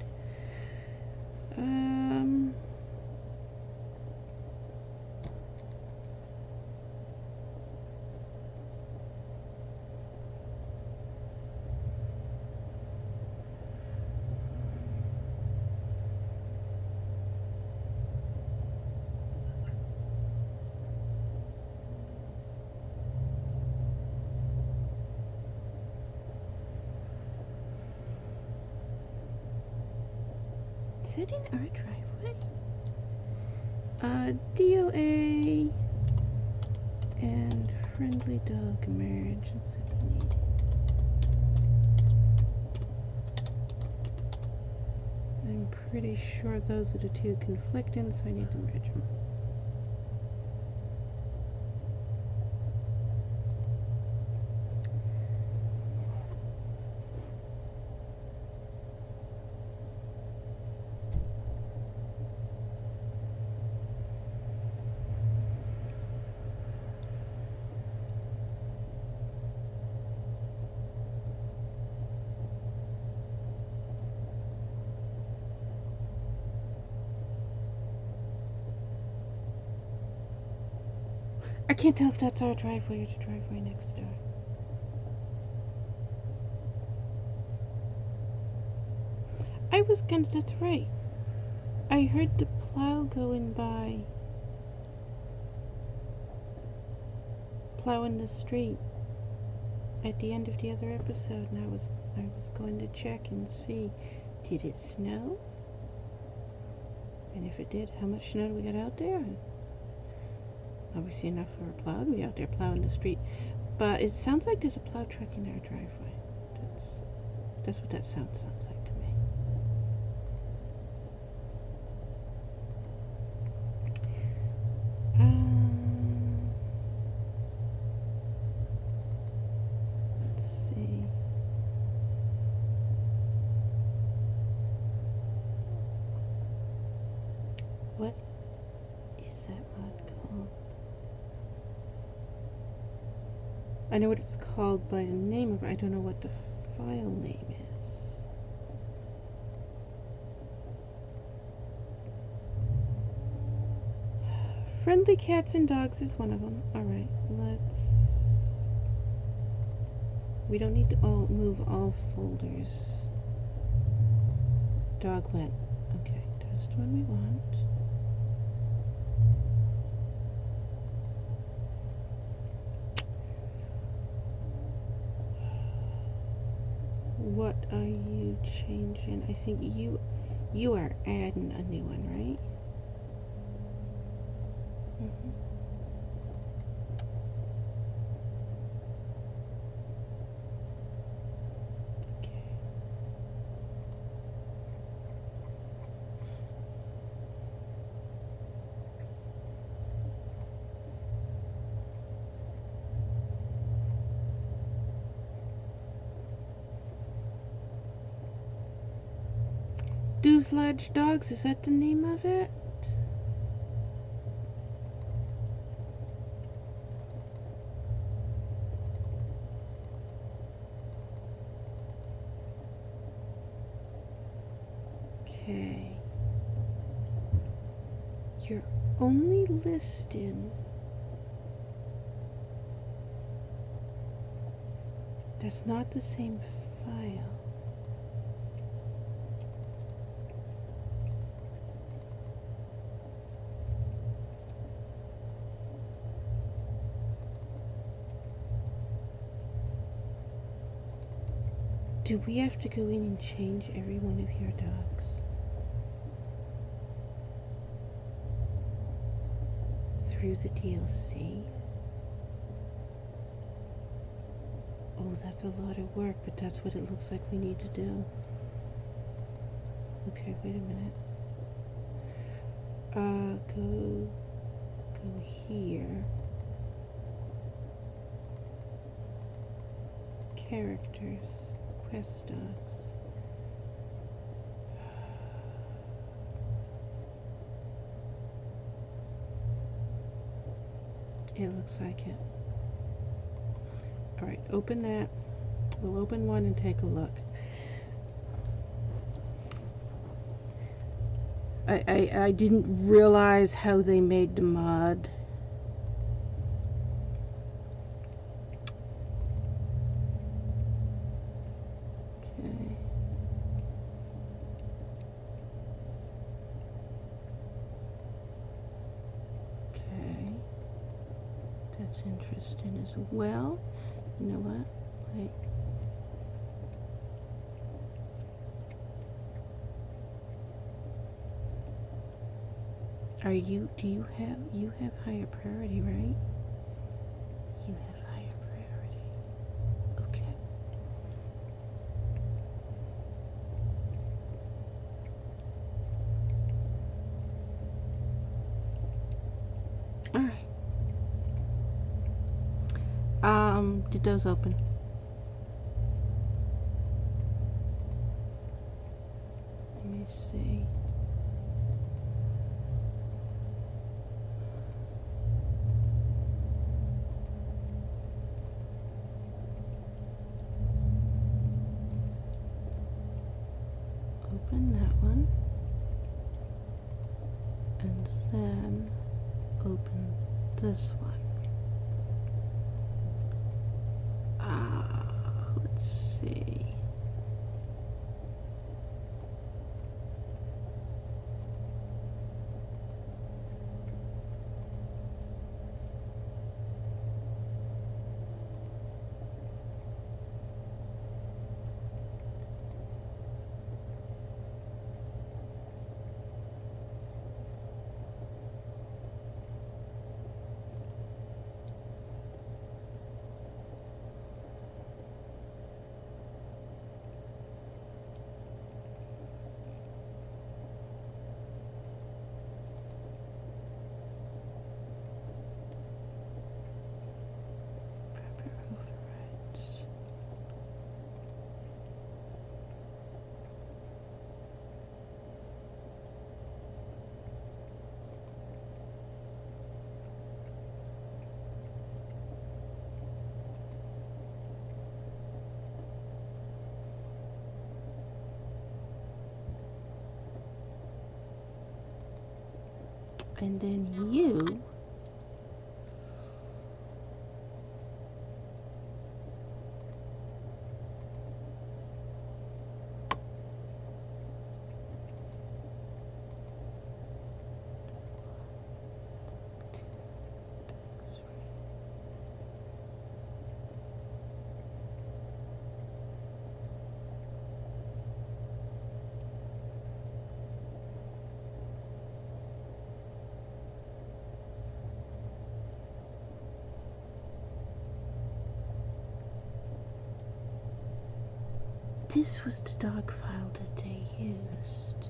Setting our driveway. DOA and friendly dog merge. Let's see what we need. I'm pretty sure those are the two conflicting, so I need to merge them. I can't tell if that's our driveway or the driveway next door. I was gonna, that's right. I heard the plow going by. Plowing the street at the end of the other episode, and I was going to check and see, did it snow? And if it did, how much snow do we got out there? Obviously enough for a plow to be out there plowing the street. But it sounds like there's a plow truck in our driveway. That's what that sounds like to me. Let's see. I know what it's called by the name of it. I don't know what the file name is. Friendly cats and dogs is one of them. Alright, let's... We don't need to move all folders. Dog went. Okay, test one we want. What are you changing? I think you are adding a new one, right? Mm-hmm. Okay. Dew's Lodge Dogs, is that the name of it? Okay. You're only listed. That's not the same file. Do we have to go in and change every one of your dogs? Through the DLC? Oh, that's a lot of work, but that's what it looks like we need to do. Okay, wait a minute. Go here. Characters. Quest dogs. It looks like it. Alright, open that. We'll open one and take a look. I didn't realize how they made the mod. Okay. Okay. That's interesting as well. You know what? Wait. Do you have higher priority, right? You have higher priority. Okay. Alright. Did those open? Let me see. Open that one. And then open this one. Let's see. And then you. This was the dog file that they used.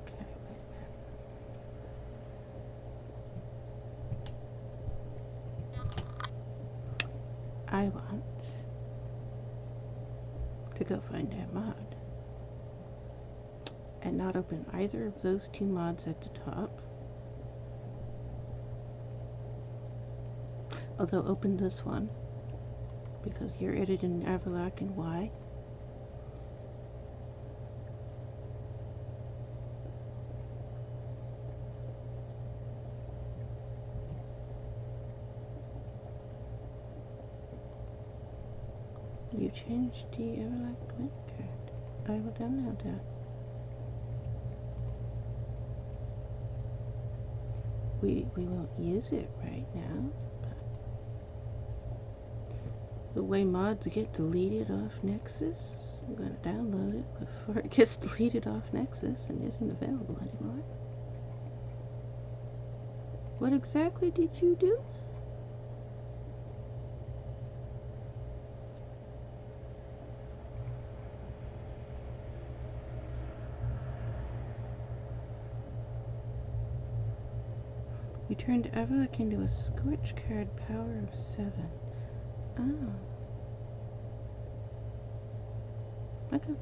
Okay, wait a minute. I want to go find that mod. And not open either of those two mods at the top. Although open this one, because you're editing Avallac'h and Y. You changed the Avallac'h link card. I will download that. We won't use it right now, but the way mods get deleted off Nexus, I'm going to download it before it gets deleted off Nexus and isn't available anymore. What exactly did you do? You turned Avallac'h into a Scorch card, power of 7. Oh. Okay.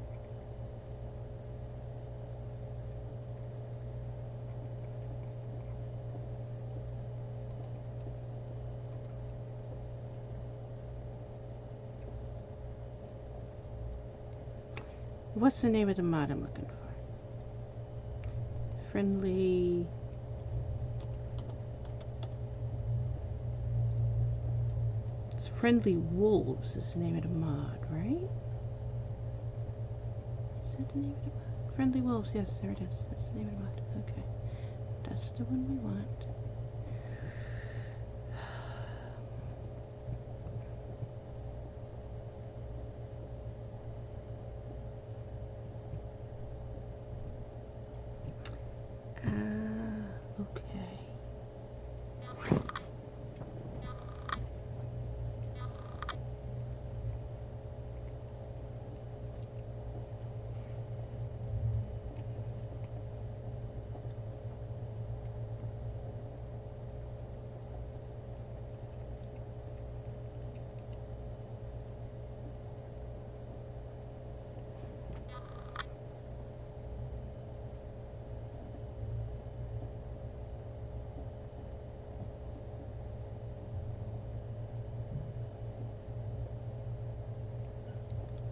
What's the name of the mod I'm looking for? Friendly... Friendly Wolves is the name of the mod, right? Is that the name of the mod? Friendly Wolves, yes, there it is. That's the name of the mod. Okay. That's the one we want. Okay.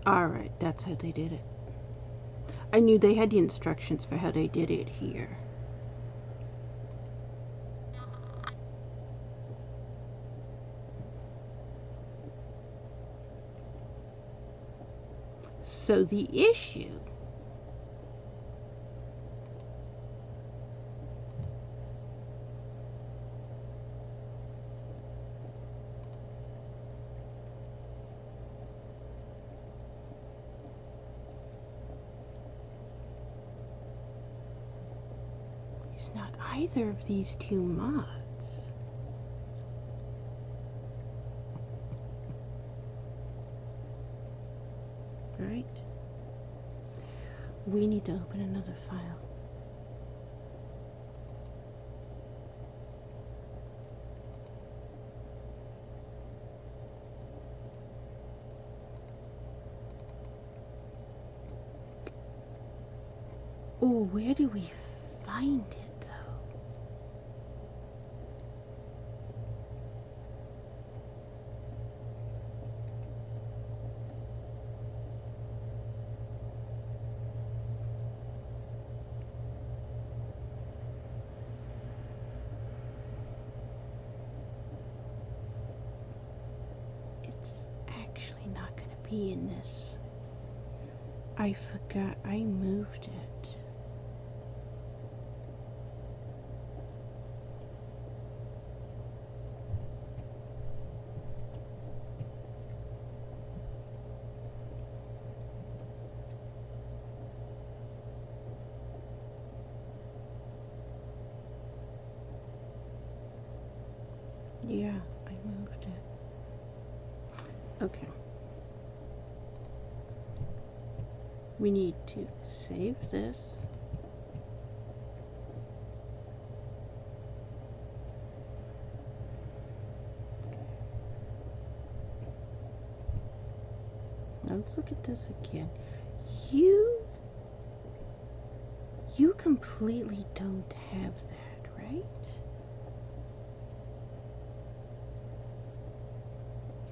Alright, that's how they did it. I knew they had the instructions for how they did it here. So the issue is not either of these two mods. Right? We need to open another file. Oh, where do we find it, though? already in this. I forgot I moved it. Yeah, I moved it. Okay. We need to save this. Now let's look at this again. You completely don't have that, right?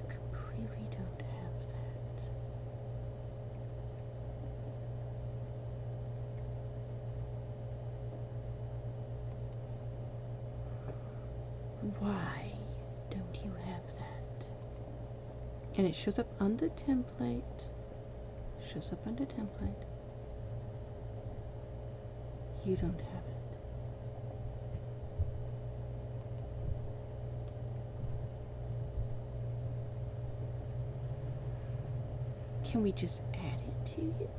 You completely don't have that. Why don't you have that? And it shows up under template. Shows up under template. You don't have it. Can we just add it to you?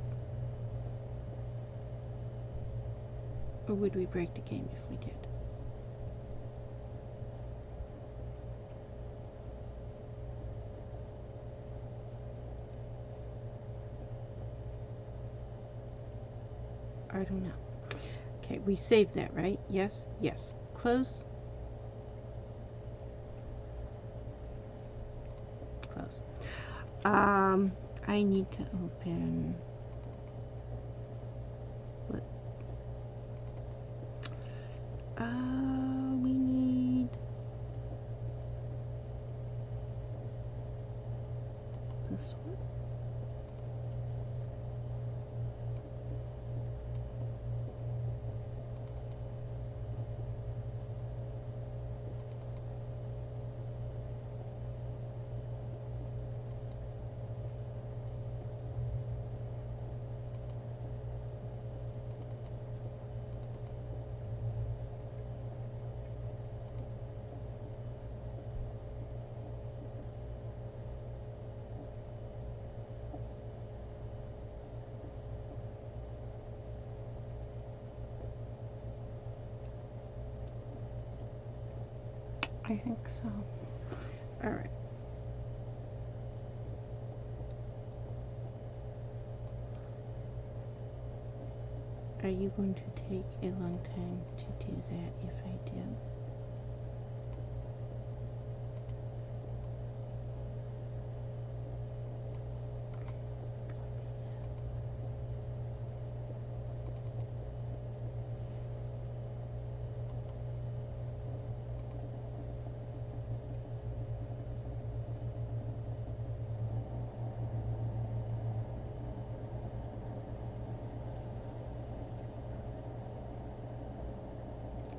Or would we break the game if we did? I don't know. Okay, we saved that, right? Yes? Yes. Close. Close. I need to open... What? We need... this one. I think so. Alright. Are you going to take a long time to do that if I do?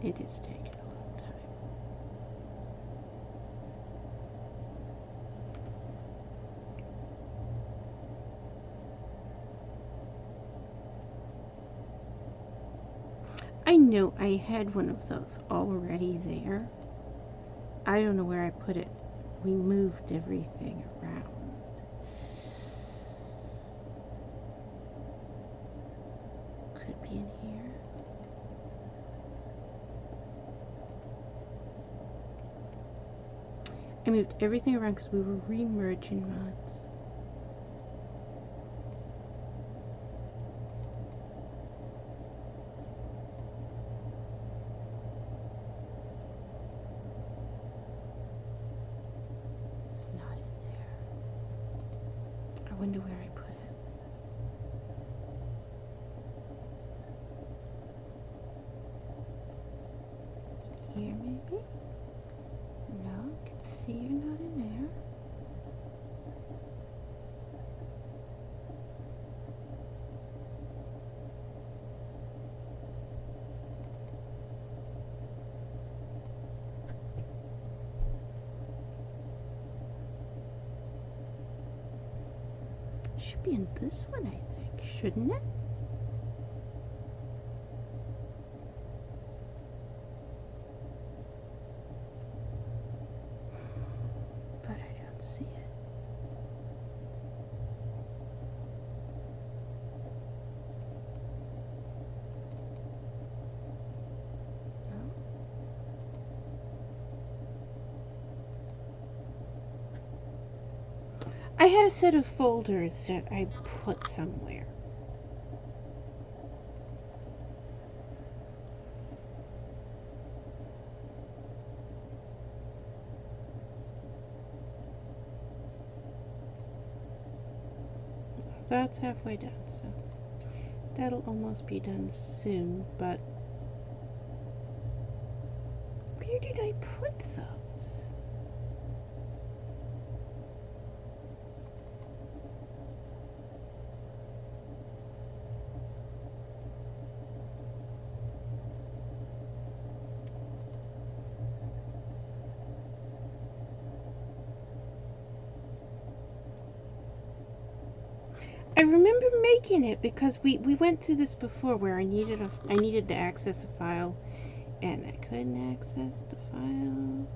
It is taking a long time. I know I had one of those already there. I don't know where I put it. We moved everything around. Could be in here. I moved everything around because we were re-merging mods. It's not in there. I wonder where I put it. Here maybe? No, I can see you're not in there. should be in this one, I think, shouldn't it? But I don't see it. I had a set of folders that I put somewhere. That's halfway done, so that'll almost be done soon, but where did I put those? I remember making it because we went through this before where I needed to access a file and I couldn't access the file.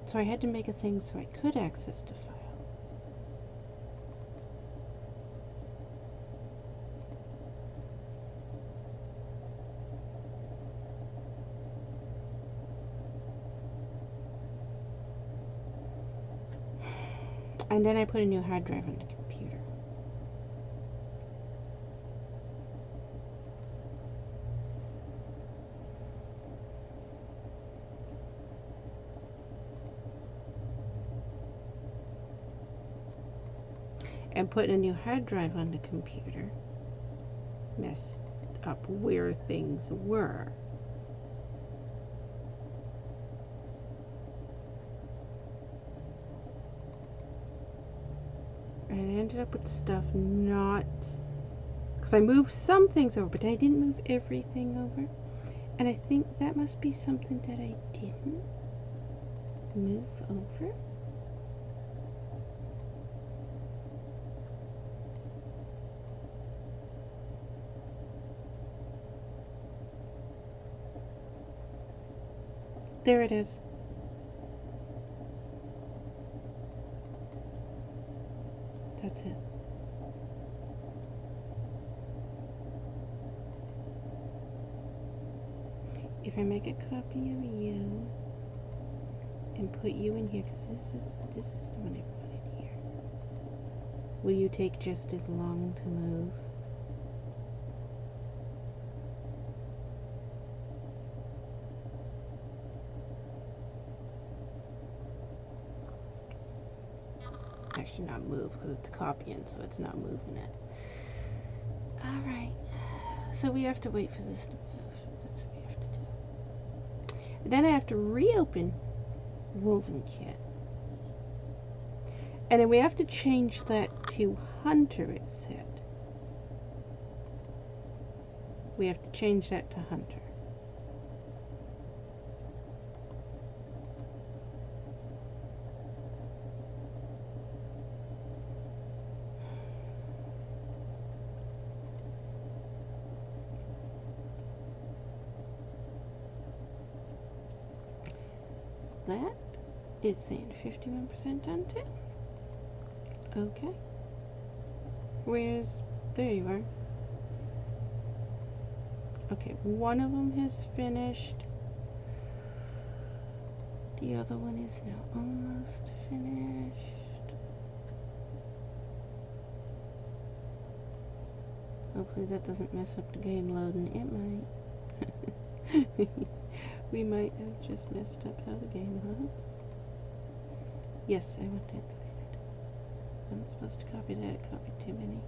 So I had to make a thing so I could access the file. And then I put a new hard drive on the computer. And putting a new hard drive on the computer messed up where things were. And I ended up with stuff not... Because I moved some things over, but I didn't move everything over. And I think that must be something that I didn't move over. There it is. That's it. If I make a copy of you and put you in here, because this is the one I put in here. Will you take just as long to move? Actually not move because it's copying, so it's not moving it. Alright. So we have to wait for this to move. That's what we have to do. And then I have to reopen Wolvenkit. And then we have to change that to Hunter, it said. We have to change that to Hunter. That is saying 51% done too. Okay. There you are. Okay, one of them has finished. The other one is now almost finished. Hopefully that doesn't mess up the game loading. It might. We might have just messed up how the game loads. Yes, I want that deleted. I'm supposed to copy that. I copied too many.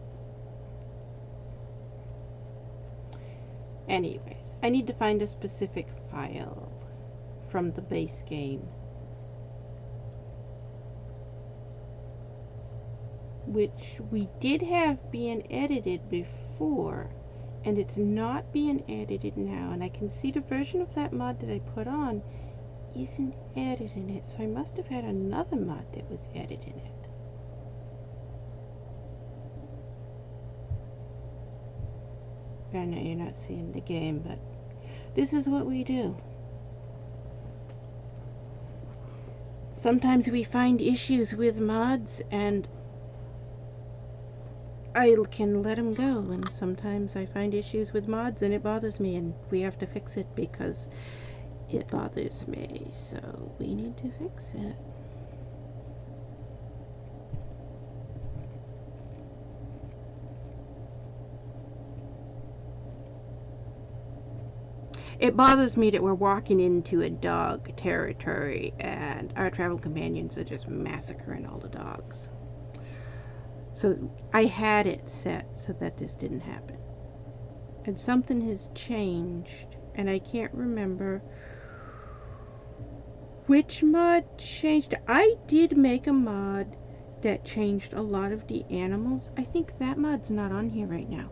Anyways, I need to find a specific file from the base game, which we did have being edited before, and it's not being edited now. And I can see the version of that mod that I put on isn't added in it, so I must have had another mod that was added in it. I know you're not seeing the game, but this is what we do. Sometimes we find issues with mods and I can let them go, and sometimes I find issues with mods and it bothers me and we have to fix it because it bothers me, so we need to fix it. It bothers me that we're walking into a dog territory and our travel companions are just massacring all the dogs. So I had it set so that this didn't happen. And something has changed, and I can't remember which mod changed. I did make a mod that changed a lot of the animals. I think that mod's not on here right now.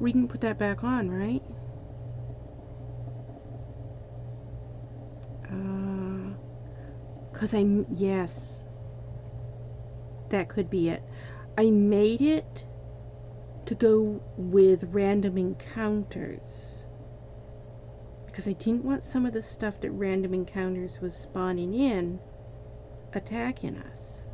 We can put that back on, right? Yes, that could be it. I made it to go with random encounters because I didn't want some of the stuff that random encounters was spawning in attacking us.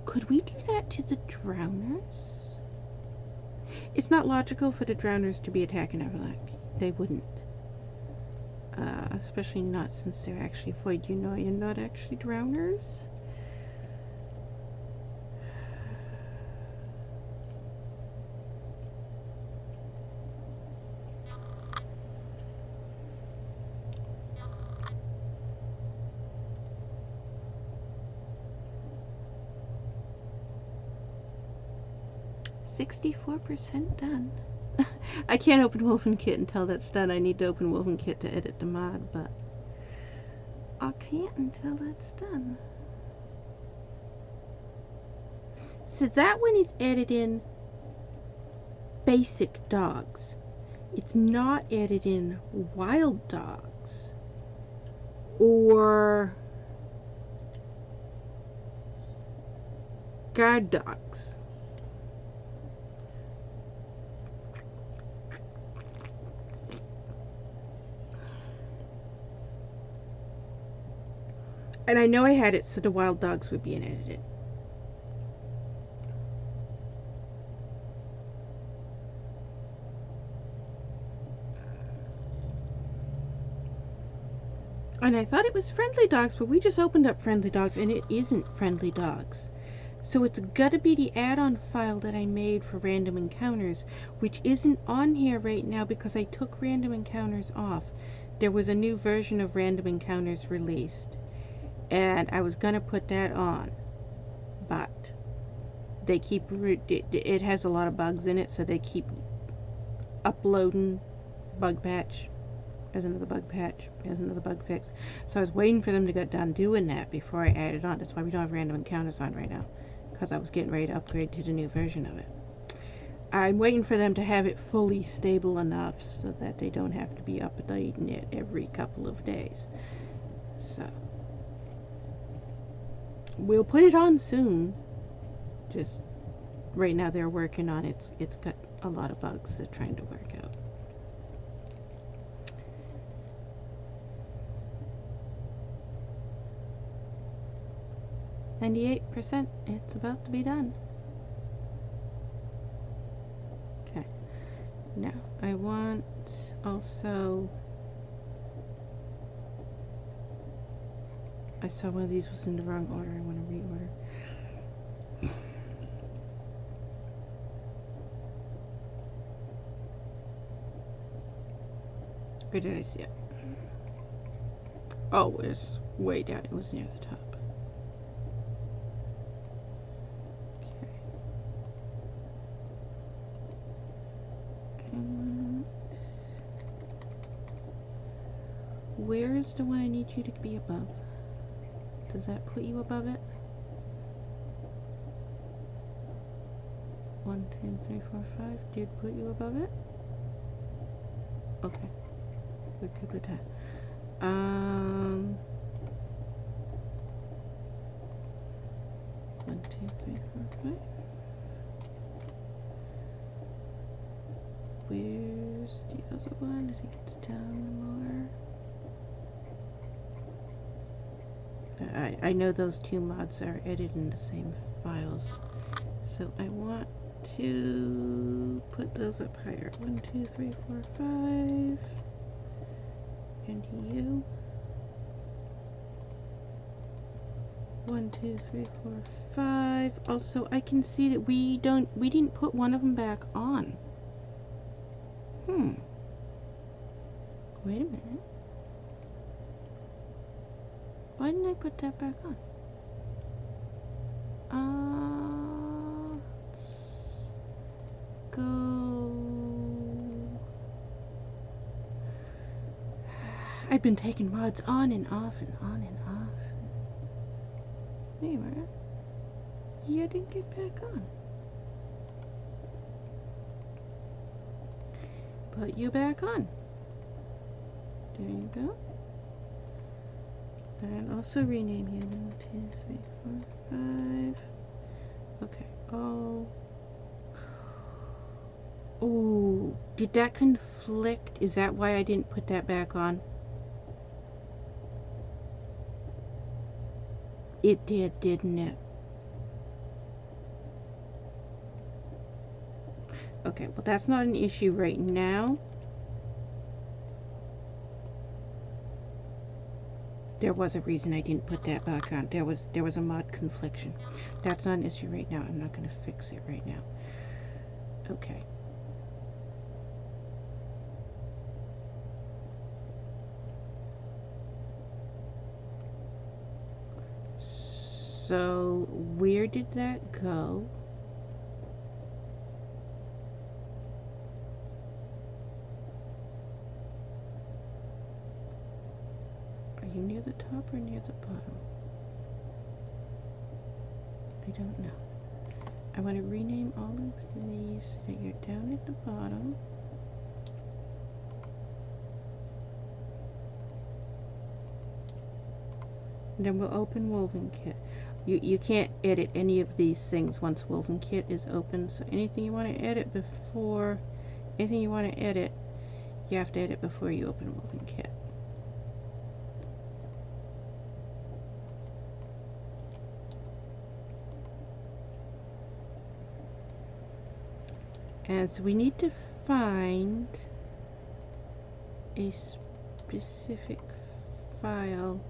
Could we do that to the drowners? It's not logical for the drowners to be attacking Avallac'h. They wouldn't. Especially not since they're actually void. You know, you're not actually drowners. %64 done. I can't open WolfenKit until that's done. I need to open WolfenKit to edit the mod, but I can't until that's done. So that one is added in basic dogs. It's not added in wild dogs or guard dogs. And I know I had it so the wild dogs would be edited. And I thought it was friendly dogs, but we just opened up friendly dogs and it isn't friendly dogs. So it's gotta be the add-on file that I made for random encounters, which isn't on here right now because I took random encounters off. There was a new version of random encounters released. And I was gonna put that on, but they keep it has a lot of bugs in it, so they keep uploading bug patch as another bug patch as another bug fix. So I was waiting for them to get done doing that before I add it on. That's why we don't have random encounters on right now, because I was getting ready to upgrade to the new version of it. I'm waiting for them to have it fully stable enough so that they don't have to be updating it every couple of days. So we'll put it on soon. Just right now they're working on it. It's got a lot of bugs they're trying to work out. %. It's about to be done. Okay. Now I want also. I saw one of these was in the wrong order. I want to reorder. Where did I see it? Oh, it was way down. It was near the top. Okay. And where is the one I need you to be above? Does that put you above it? 1, 2, 3, 4, 5. Did put you above it? Okay. We're good with that. 1, 2, 3, 4, 5. Where's the other one? I think it's down more. I know those two mods are edited in the same files, so I want to put those up higher. 1, 2, 3, 4, 5, and you. 1, 2, 3, 4, 5. Also, I can see that we didn't put one of them back on. Wait a minute. Why didn't I put that back on? Let's go. I've been taking mods on and off and on and off. Anyway, you didn't get back on. Put you back on. There you go. And also rename you. 1, 2, 3, 4, 5. Okay. Oh, did that conflict? Is that why I didn't put that back on? It did, didn't it? Okay, well that's not an issue right now. There was a reason I didn't put that back on. There was a mod confliction. That's not an issue right now. I'm not going to fix it right now. Okay. So where did that go? Are you near the top or near the bottom? I don't know. I want to rename all of these so that you're down at the bottom. And then we'll open Woven Kit. You can't edit any of these things once Woven Kit is open. So anything you want to edit before, anything you want to edit, you have to edit before you open Woven Kit. And so we need to find a specific file.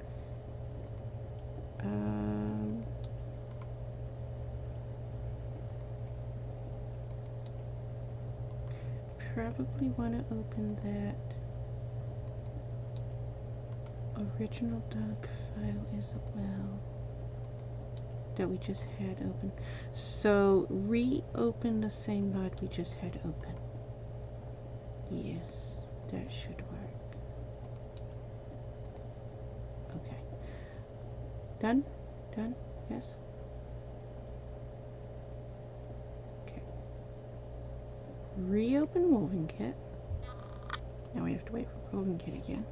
Probably want to open that original doc file as well that we just had open. So reopen the same mod we just had open. Yes, that should work. Okay. Done? Done? Yes? Okay. Reopen Woven Kit. Now we have to wait for Woven Kit again.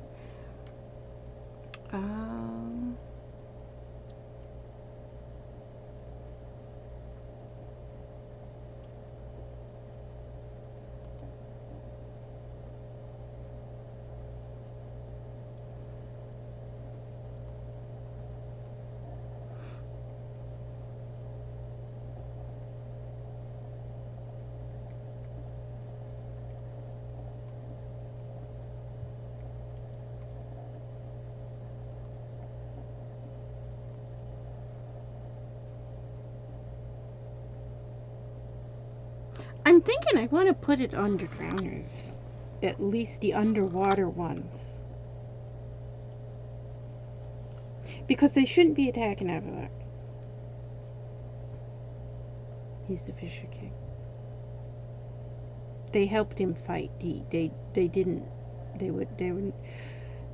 I'm thinking I want to put it under drowners. At least the underwater ones. Because they shouldn't be attacking Avallac'h. He's the Fisher King. They helped him fight. They didn't. They were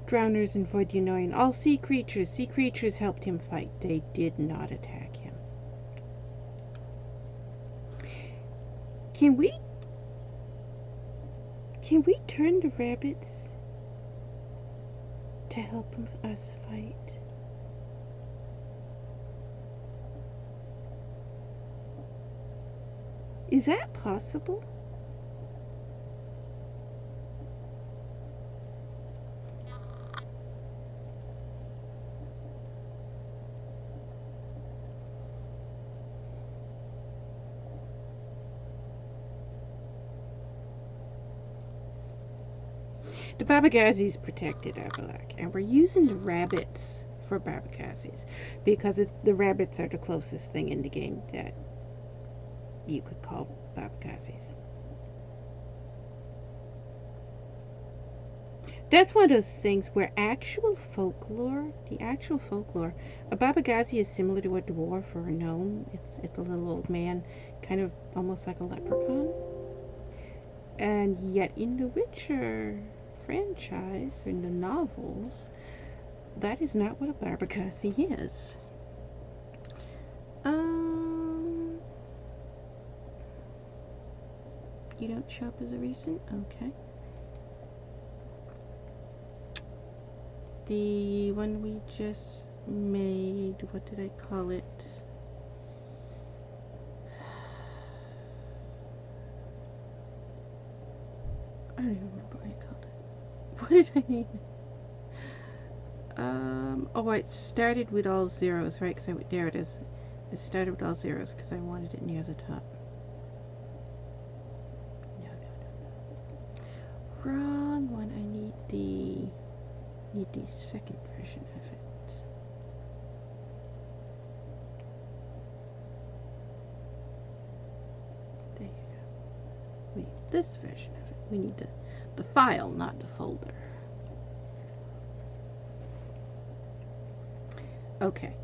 drowners and void annoying. All sea creatures. Sea creatures helped him fight. They did not attack him. Can we turn the rabbits to help us fight? Is that possible? The Babagazis protected Avallac'h, and we're using the rabbits for Babagazis because the rabbits are the closest thing in the game that you could call Babagazis. That's one of those things where the actual folklore, a Babagazi is similar to a dwarf or a gnome. It's a little old man, kind of almost like a leprechaun. And yet in the Witcher franchise, in the novels, that is not what a Babagazi is. You don't show up as a recent? Okay. The one we just made, what did I call it? I don't even remember what I called it. What did I name it? Oh, it started with all zeros, right? Because there it is. It started with all zeros because I wanted it near the top. No. Wrong one. I need the second version of it. There you go. We need this version of it. We need the file, not the folder. Okay.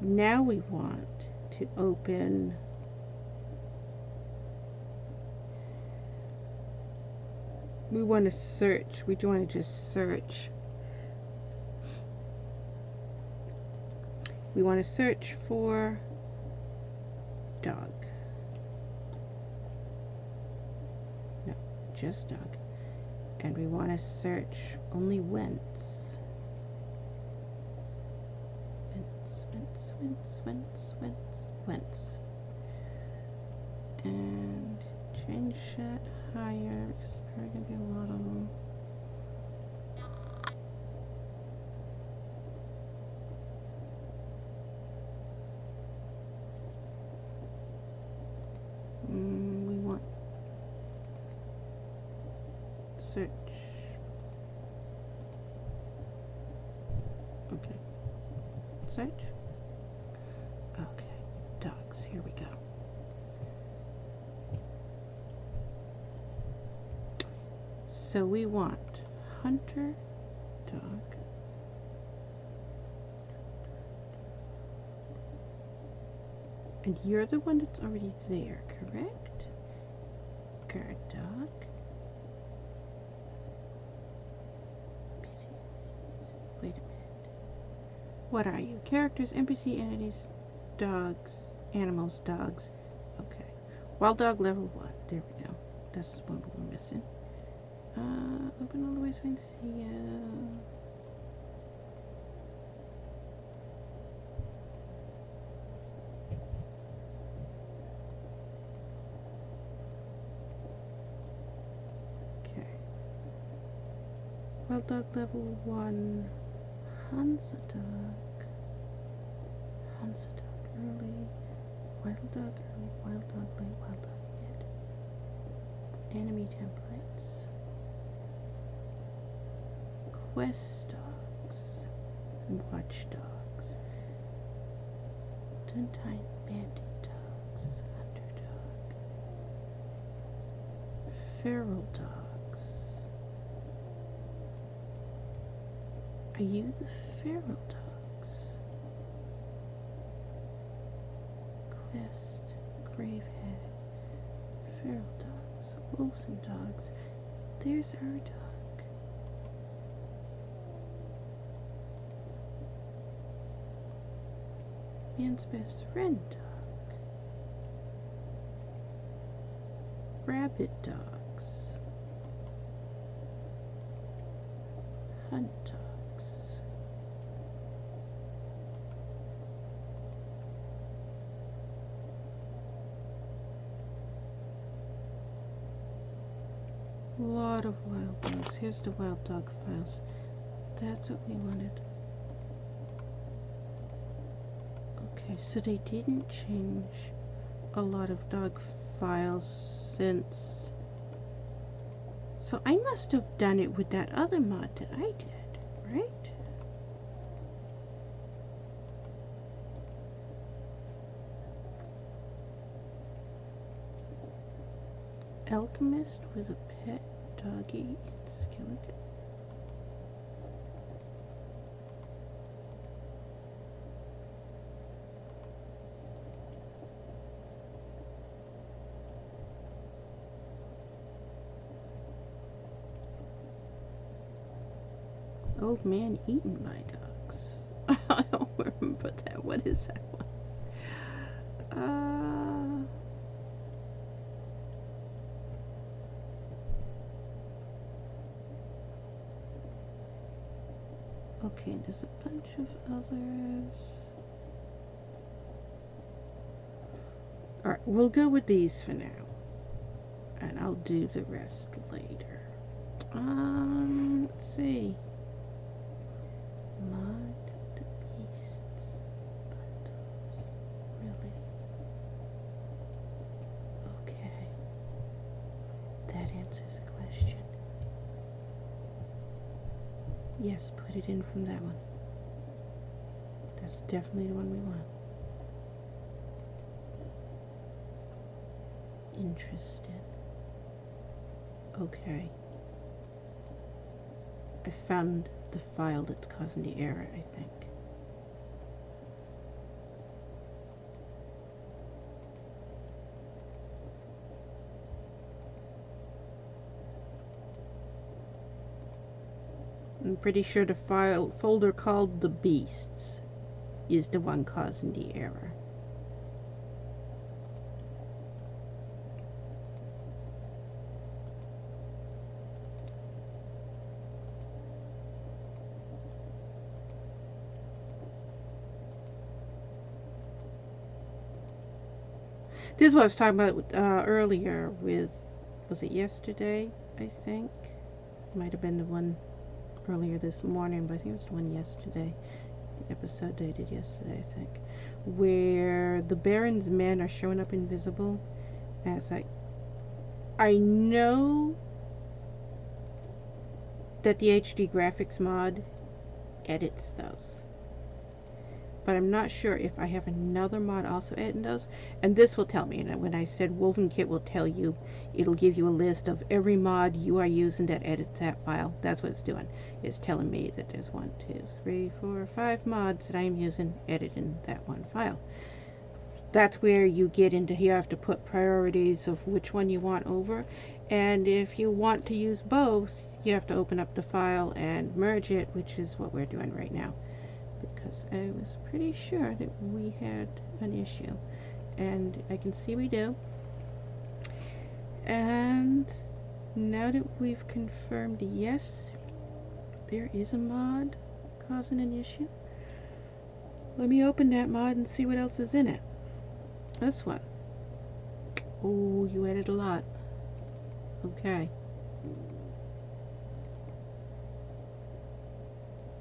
Now we want to open we want to search. We do want to just search. We want to search for dog. No, just dog. And we want to search only whence. Whence. And change that higher because there's probably going to be a lot of them. We want search. Okay. Search. Okay. Dogs. Here we go. So we want hunter, dog. And you're the one that's already there, correct? Guard dog. Wait a minute. What are you? Characters, NPC, entities, dogs, animals, dogs. Okay. Wild dog level 1. There we go. That's the one we're missing. Open all the way so I can see you. Wild dog level 1. Hansa dog. Hansa dog early. Wild dog early. Wild dog late. Wild dog mid. Enemy templates. Quest dogs. Watchdogs. Duntine bandit dogs. Hunter dog. Feral dogs. Are you the feral dogs? Quest, Gravehead, feral dogs, wolves and dogs. There's our dog. Man's best friend dog. Rabbit dogs. Hunt dogs. A lot of wild dogs. Here's the wild dog files. That's what we wanted. Okay, so they didn't change a lot of dog files since... So I must have done it with that other mod that I did, right? Alchemist was a pet doggy and skeleton. Old man eating my dogs. I don't remember that. What is that one? Okay, there's a bunch of others. Alright, we'll go with these for now. And I'll do the rest later. Let's see. Mod the beasts. Bundles. Really? Okay. That answers the question. Yes, put it in from that one. That's definitely the one we want. Interested. Okay. I found the file that's causing the error, I think. I'm pretty sure the folder called the beasts is the one causing the error. This is what I was talking about earlier with, was it yesterday, I think? Might have been the one earlier this morning, but I think it was the one yesterday. The episode dated yesterday, I think. Where the Baron's men are showing up invisible. And it's like, I know that the HD graphics mod edits those. But I'm not sure if I have another mod also editing those. And this will tell me. And when I said Woven Kit will tell you, it'll give you a list of every mod you are using that edits that file. That's what it's doing. It's telling me that there's 1, 2, 3, 4, 5 mods that I'm using editing that one file. That's where you get into, you have to put priorities of which one you want over. And if you want to use both, you have to open up the file and merge it, which is what we're doing right now. Because I was pretty sure that we had an issue, and I can see we do. And now that we've confirmed yes, there is a mod causing an issue, let me open that mod and see what else is in it. This one. Oh, you added a lot. Okay.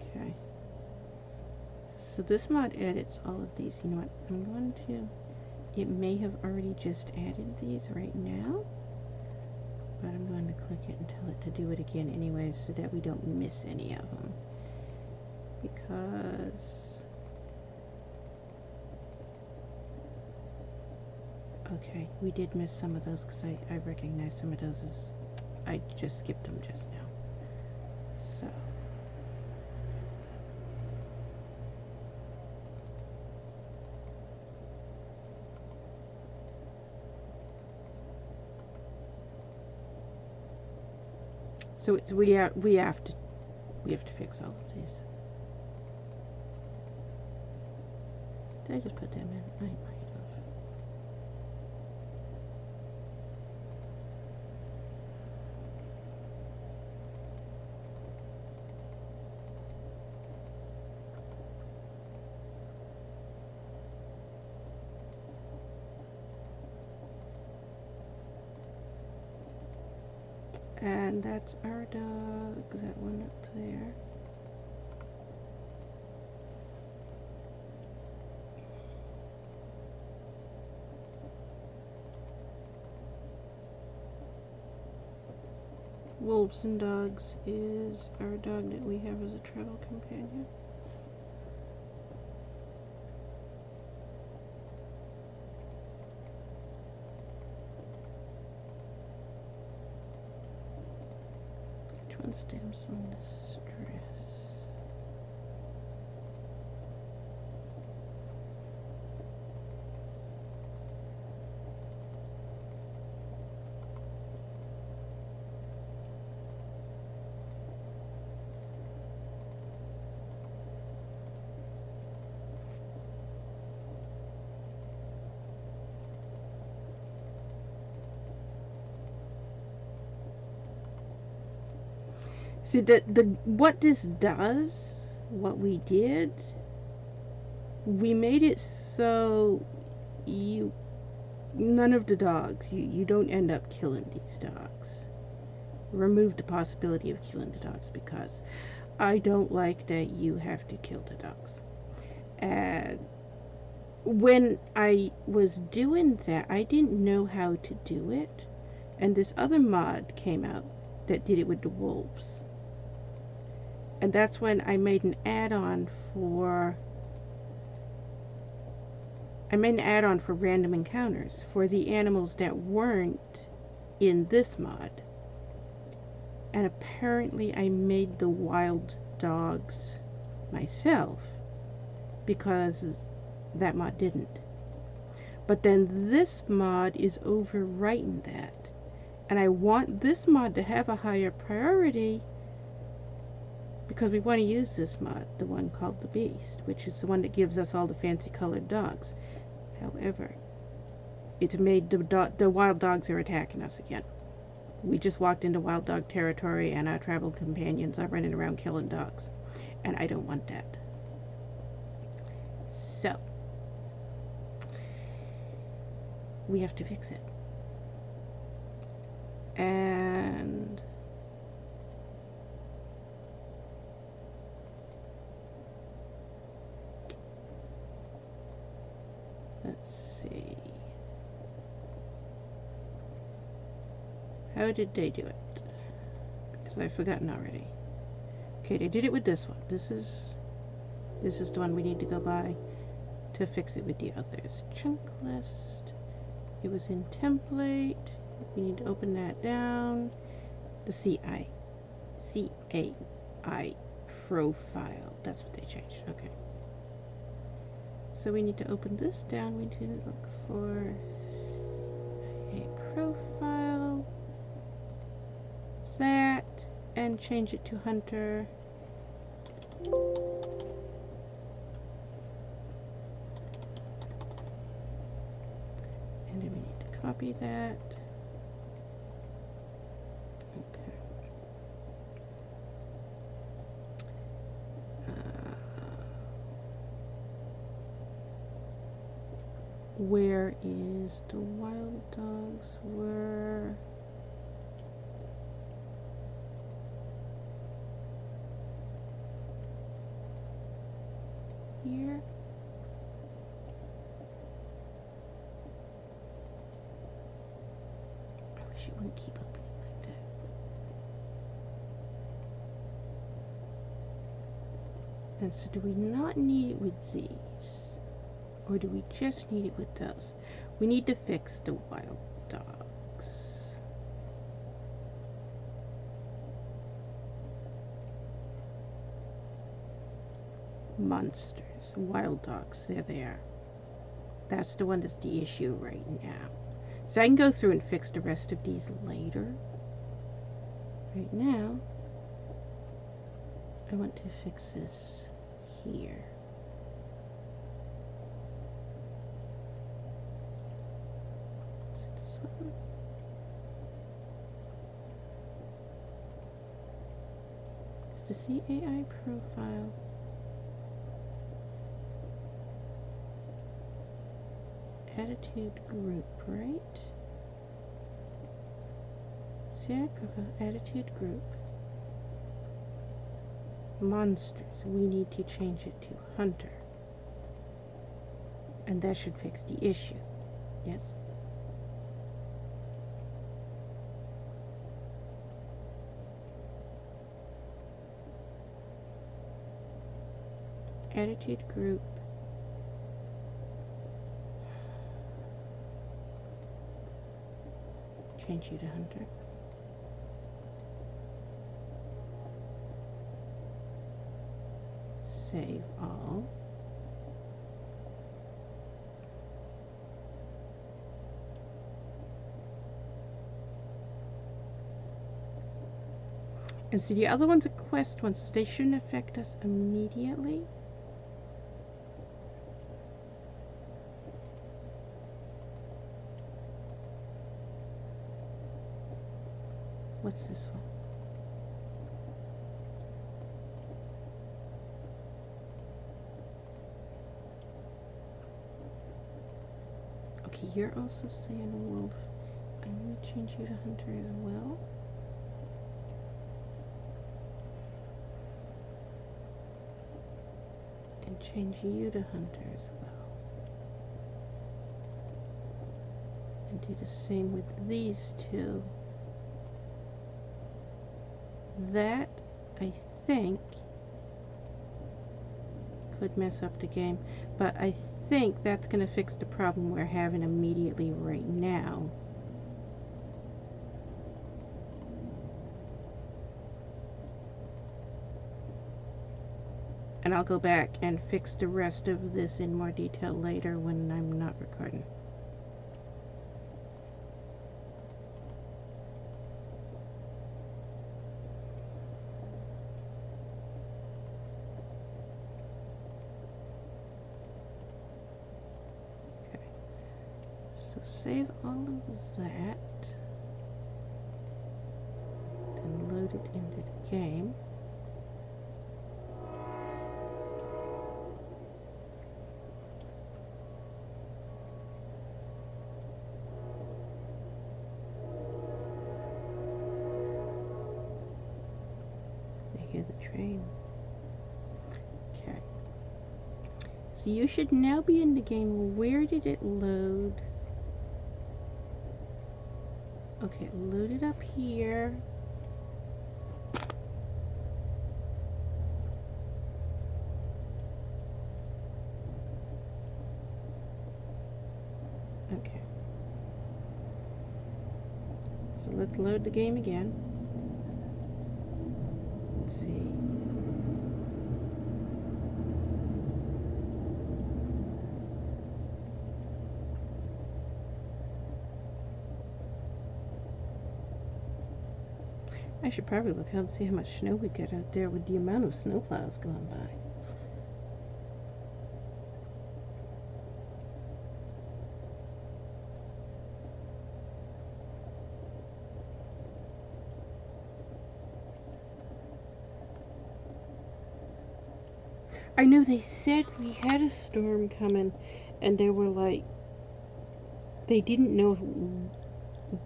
Okay. So this mod edits all of these. You know what? I'm going to... It may have already just added these right now. But I'm going to click it and tell it to do it again anyways so that we don't miss any of them. Because... Okay, we did miss some of those because I recognize some of those as... I just skipped them just now. So... So it's, we have to fix all of these. I just put them in? I might have. And that's our dog, that one up there. Wolves and Dogs is our dog that we have as a travel companion. Which one's damsel in distress? See, what this does, what we did, we made it so none of the dogs, you don't end up killing these dogs. Remove the possibility of killing the dogs because I don't like that you have to kill the dogs. And when I was doing that, I didn't know how to do it. And this other mod came out that did it with the wolves. And that's when I made an add-on for random encounters for the animals that weren't in this mod. And apparently I made the wild dogs myself because that mod didn't. But then this mod is overwriting that. And I want this mod to have a higher priority because we want to use this mod, the one called the Beast, which is the one that gives us all the fancy colored dogs. However, it's made the wild dogs are attacking us again. We just walked into wild dog territory and our travel companions are running around killing dogs. And I don't want that. So, we have to fix it. And let's see. How did they do it? Because I've forgotten already. Okay, they did it with this one. This is the one we need to go by to fix it with the others. Chunk list. It was in template. We need to open that down. The CAI profile. That's what they changed. Okay. So we need to open this down. We need to look for a profile. That and change it to Hunter. And then we need to copy that. Okay. Where is the wild dogs? Were here? I wish it wouldn't keep opening like that. And so do we not need it with these? Or do we just need it with those? We need to fix the wild dogs. Monsters. Wild dogs. There they are. That's the one that's the issue right now. So I can go through and fix the rest of these later. Right now, I want to fix this here. this one? It's to see AI profile. Attitude group, right? See AI profile, attitude group. Monsters, we need to change it to hunter. And that should fix the issue. Yes? Attitude group. Change you to hunter. Save all. And so the other ones are quest ones, so they shouldn't affect us immediately. What's this one? Okay, you're also saying a wolf. I'm going to change you to hunter as well. And change you to hunter as well. And do the same with these two. That, I think, could mess up the game, but I think that's going to fix the problem we're having immediately right now. And I'll go back and fix the rest of this in more detail later when I'm not recording. So save all of that, then load it into the game. I hear the train. Okay. So you should now be in the game. Where did it load? Okay, load it up here. Okay. So let's load the game again. Let's see. I should probably look out and see how much snow we get out there with the amount of snowplows going by. I know they said we had a storm coming, and they were like, they didn't know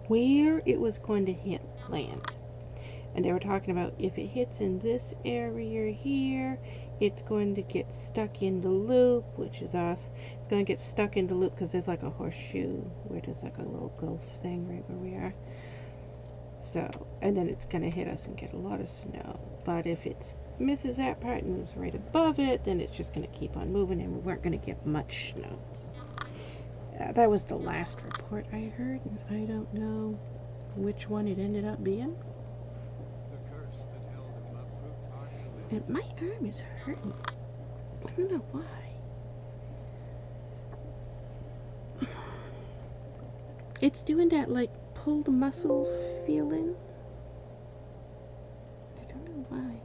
where it was going to hit land. And they were talking about if it hits in this area here, it's going to get stuck in the loop, which is us. It's going to get stuck in the loop because there's like a horseshoe where there's like a little gulf thing right where we are. So, and then it's going to hit us and get a lot of snow. But if it misses that part and moves right above it, then it's just going to keep on moving and we weren't going to get much snow. That was the last report I heard, and I don't know which one it ended up being. And my arm is hurting. I don't know why. It's doing that like pulled muscle feeling. I don't know why.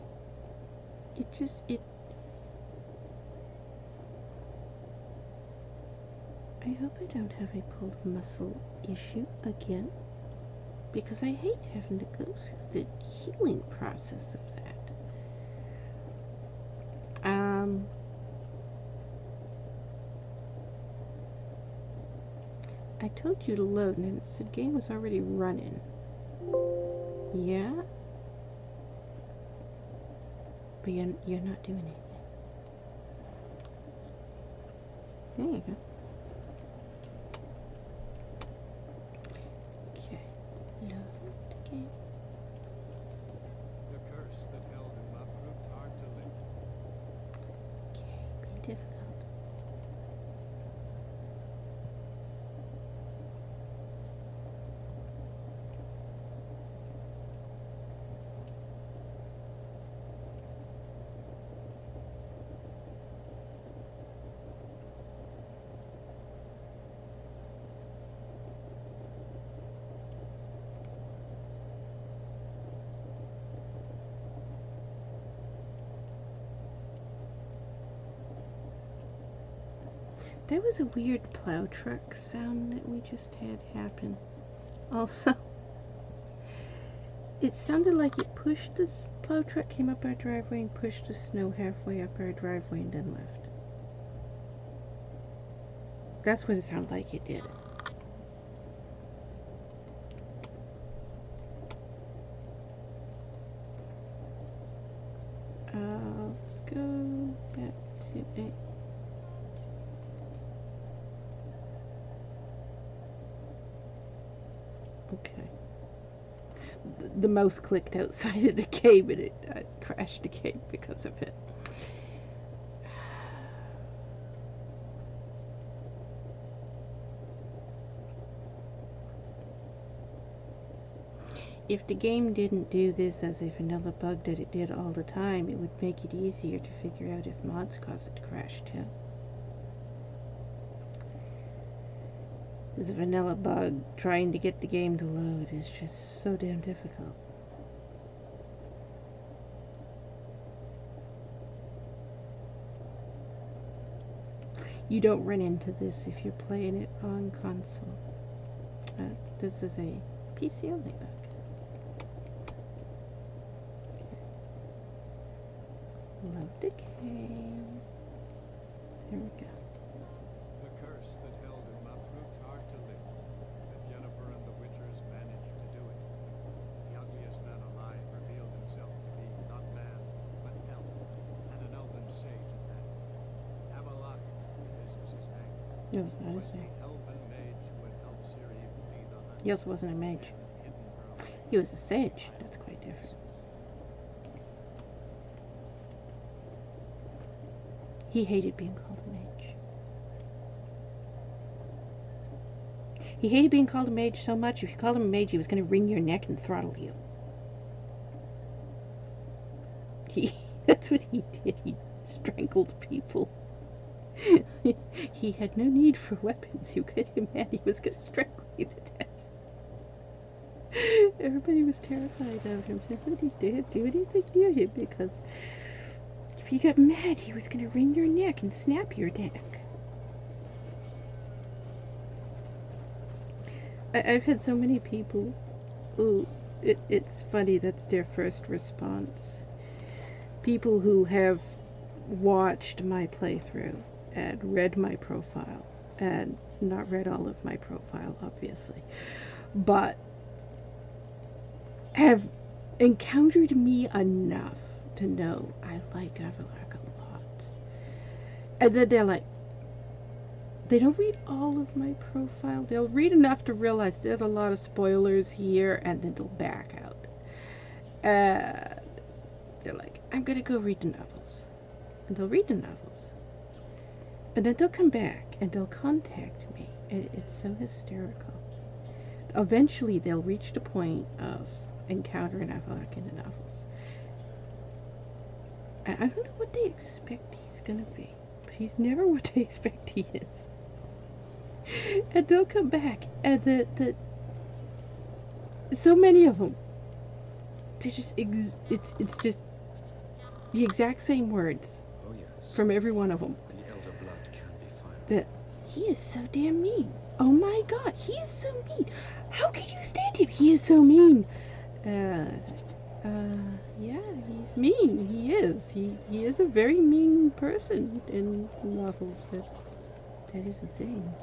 I hope I don't have a pulled muscle issue again, because I hate having to go through the healing process of that. I told you to load and it said game was already running. Yeah? But you're not doing anything. There you go. Okay. Load the game. The curse that held him up proved hard to lift. Okay, be difficult. That was a weird plow truck sound that we just had happen. Also, it sounded like it pushed this plow truck, came up our driveway and pushed the snow halfway up our driveway and then left. That's what it sounded like it did. Let's go back to it. Okay. The mouse clicked outside of the cave and it crashed the cave because of it. If the game didn't do this as a vanilla bug that it did all the time, it would make it easier to figure out if mods cause it to crash too. As a vanilla bug, trying to get the game to load is just so damn difficult. You don't run into this if you're playing it on console. This is a PC only bug. Load the game. There we go. The curse that held him up proved hard to lift, but Yennefer and the Witchers managed to do it. The ugliest man alive revealed himself to be not man, but elf, and an elven sage at that. Avallac'h, this was his name, It was not was his the name. elven mage who had helped Ciri flee the hunt He also wasn't a mage. and hidden her away. He was a sage. That's quite different. He hated being called a mage. He hated being called a mage so much, if you called him a mage, he was going to wring your neck and throttle you. That's what he did. He strangled people. He had no need for weapons. You get him mad, he was going to strangle you to death. Everybody was terrified of him. Nobody dared do anything near him because if he got mad, he was going to wring your neck and snap your neck. I've had so many people who, it's funny, that's their first response. People who have watched my playthrough and read my profile, and not read all of my profile, obviously, but have encountered me enough to know I like Avallac'h a lot. And then they're like, they don't read all of my profile. They'll read enough to realize there's a lot of spoilers here, and then they'll back out. And they're like, I'm going to go read the novels. And they'll read the novels. And then they'll come back, and they'll contact me. And it's so hysterical. Eventually, they'll reach the point of encountering Avallac'h in the novels. I don't know what they expect he's going to be. But he's never what they expect he is. And they'll come back, and so many of them, they just it's just the exact same words Oh yes. from every one of them. The elder blood can be fiery. That He is so damn mean. Oh my god, he is so mean. How can you stand him? He is so mean. Yeah, he's mean. He is. He is a very mean person in novels. That is a thing.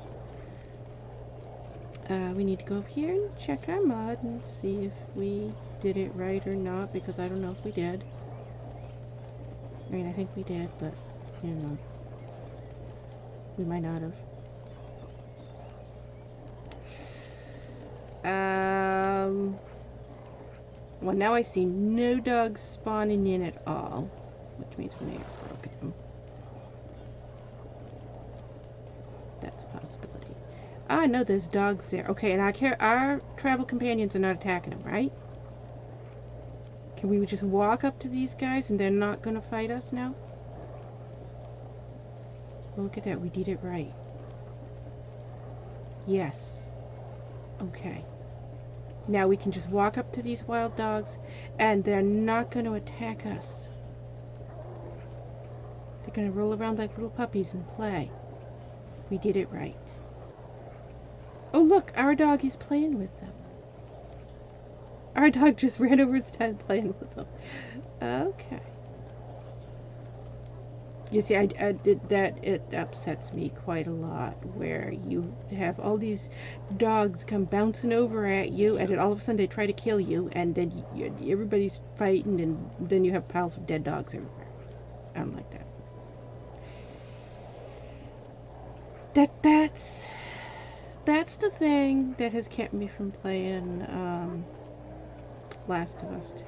We need to go over here and check our mod and see if we did it right or not, because I don't know if we did. I mean, I think we did, but, you know, we might not have. Well, now I see no dogs spawning in at all, which means we may have broken them. That's a possibility. Ah, no, there's dogs there. Okay, and our travel companions are not attacking them, right? Can we just walk up to these guys and they're not going to fight us now? Look at that, we did it right. Yes. Okay. Now we can just walk up to these wild dogs and they're not going to attack us. They're going to roll around like little puppies and play. We did it right. Oh look, our dog is playing with them. Our dog just ran over and started playing with them. Okay. You see, it upsets me quite a lot, where you have all these dogs come bouncing over at you, and then all of a sudden they try to kill you, and then everybody's fighting, and then you have piles of dead dogs everywhere. I don't like that. That's the thing that has kept me from playing Last of Us 2.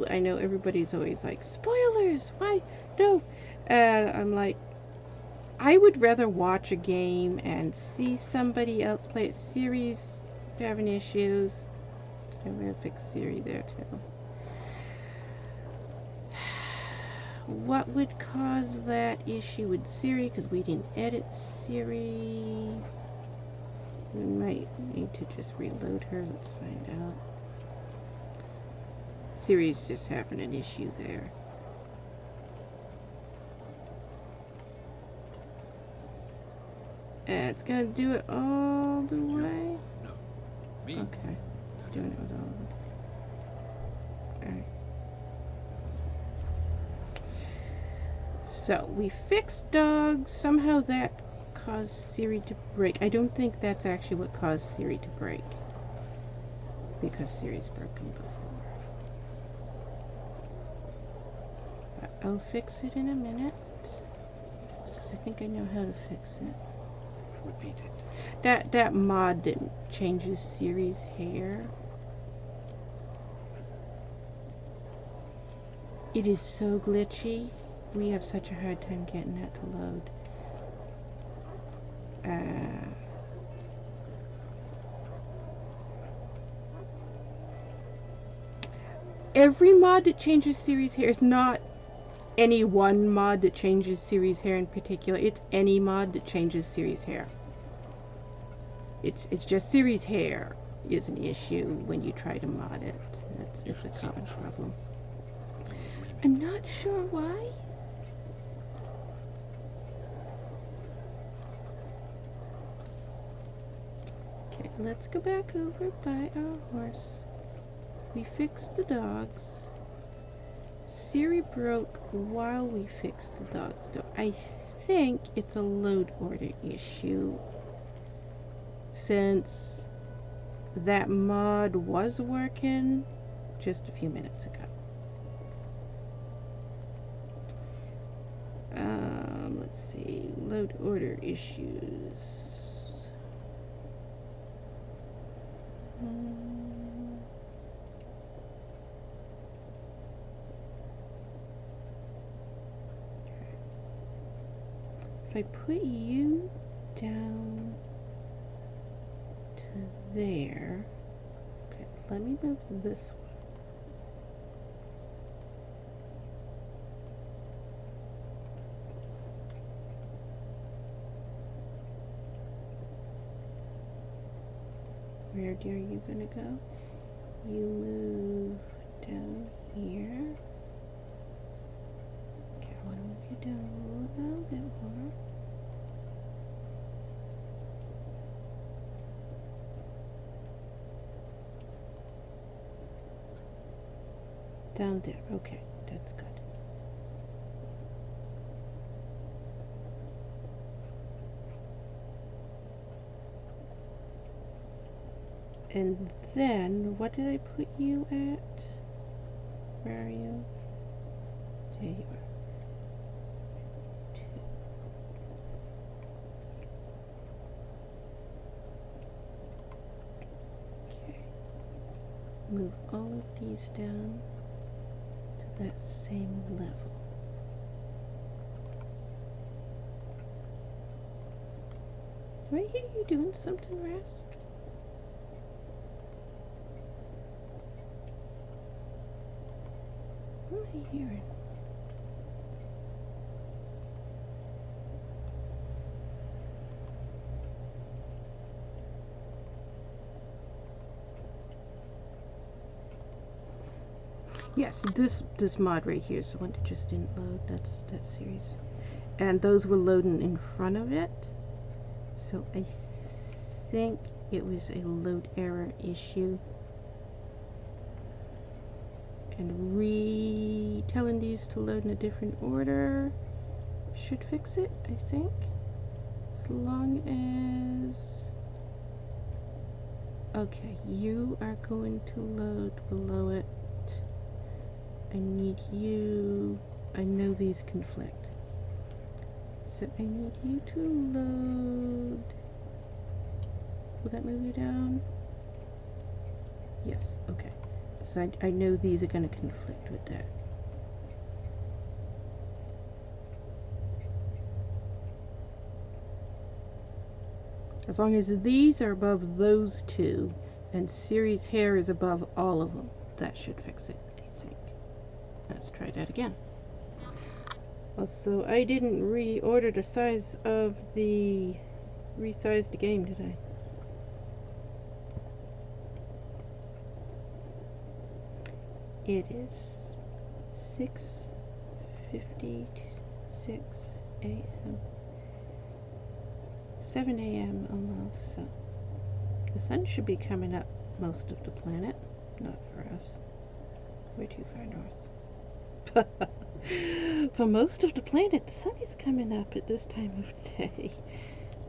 I know everybody's always like, spoilers, why? No. I'm like, I would rather watch a game and see somebody else play it. Siri's having issues. I'm going to fix Siri there too. What would cause that issue with Siri? Because we didn't edit Siri. We might need to just reload her. Let's find out. Siri's just having an issue there. And it's gonna do it all the way? No. Me? Okay. It's doing it with all of them. Alright. So, we fixed dogs. Somehow that caused Siri to break. I don't think that's actually what caused Siri to break. Because Siri's broken before. But I'll fix it in a minute. Because I think I know how to fix it. Repeat it. That mod that changes Siri's hair. It is so glitchy. We have such a hard time getting that to load. Every mod that changes Siri's hair is not any one mod that changes Siri's hair in particular. It's any mod that changes Siri's hair. It's just Siri's hair is an issue when you try to mod it. It's a common problem. I'm not sure why. Okay, let's go back over by our horse. We fixed the dogs. Siri broke while we fixed the dogs, though. I think it's a load order issue, since that mod was working just a few minutes ago. Let's see, load order issues. If I put you down to there, okay, let me move this one. Where are you gonna go? You move down here. Okay, I want to move it down a little bit more. Down there, okay, that's good. And then, what did I put you at? Where are you? There you are. 2. Okay. Move all of these down to that same level. Do I hear you doing something, Rask? What am I hearing? Yes, this mod right here is the one that just didn't load. That's that series, and those were loading in front of it. So I think it was a load error issue. And telling these to load in a different order should fix it, I think. As long as... Okay, you are going to load below it. I need you... I know these conflict. So I need you to load... Will that move you down? Yes, okay. So I know these are going to conflict with that. As long as these are above those two, and Siri's hair is above all of them, that should fix it, I think. Let's try that again. Also, I didn't reorder the size of the resized game, did I? It is 6:56 a.m. 7 a.m. almost, so the sun should be coming up most of the planet, not for us. We're too far north. For most of the planet, the sun is coming up at this time of day.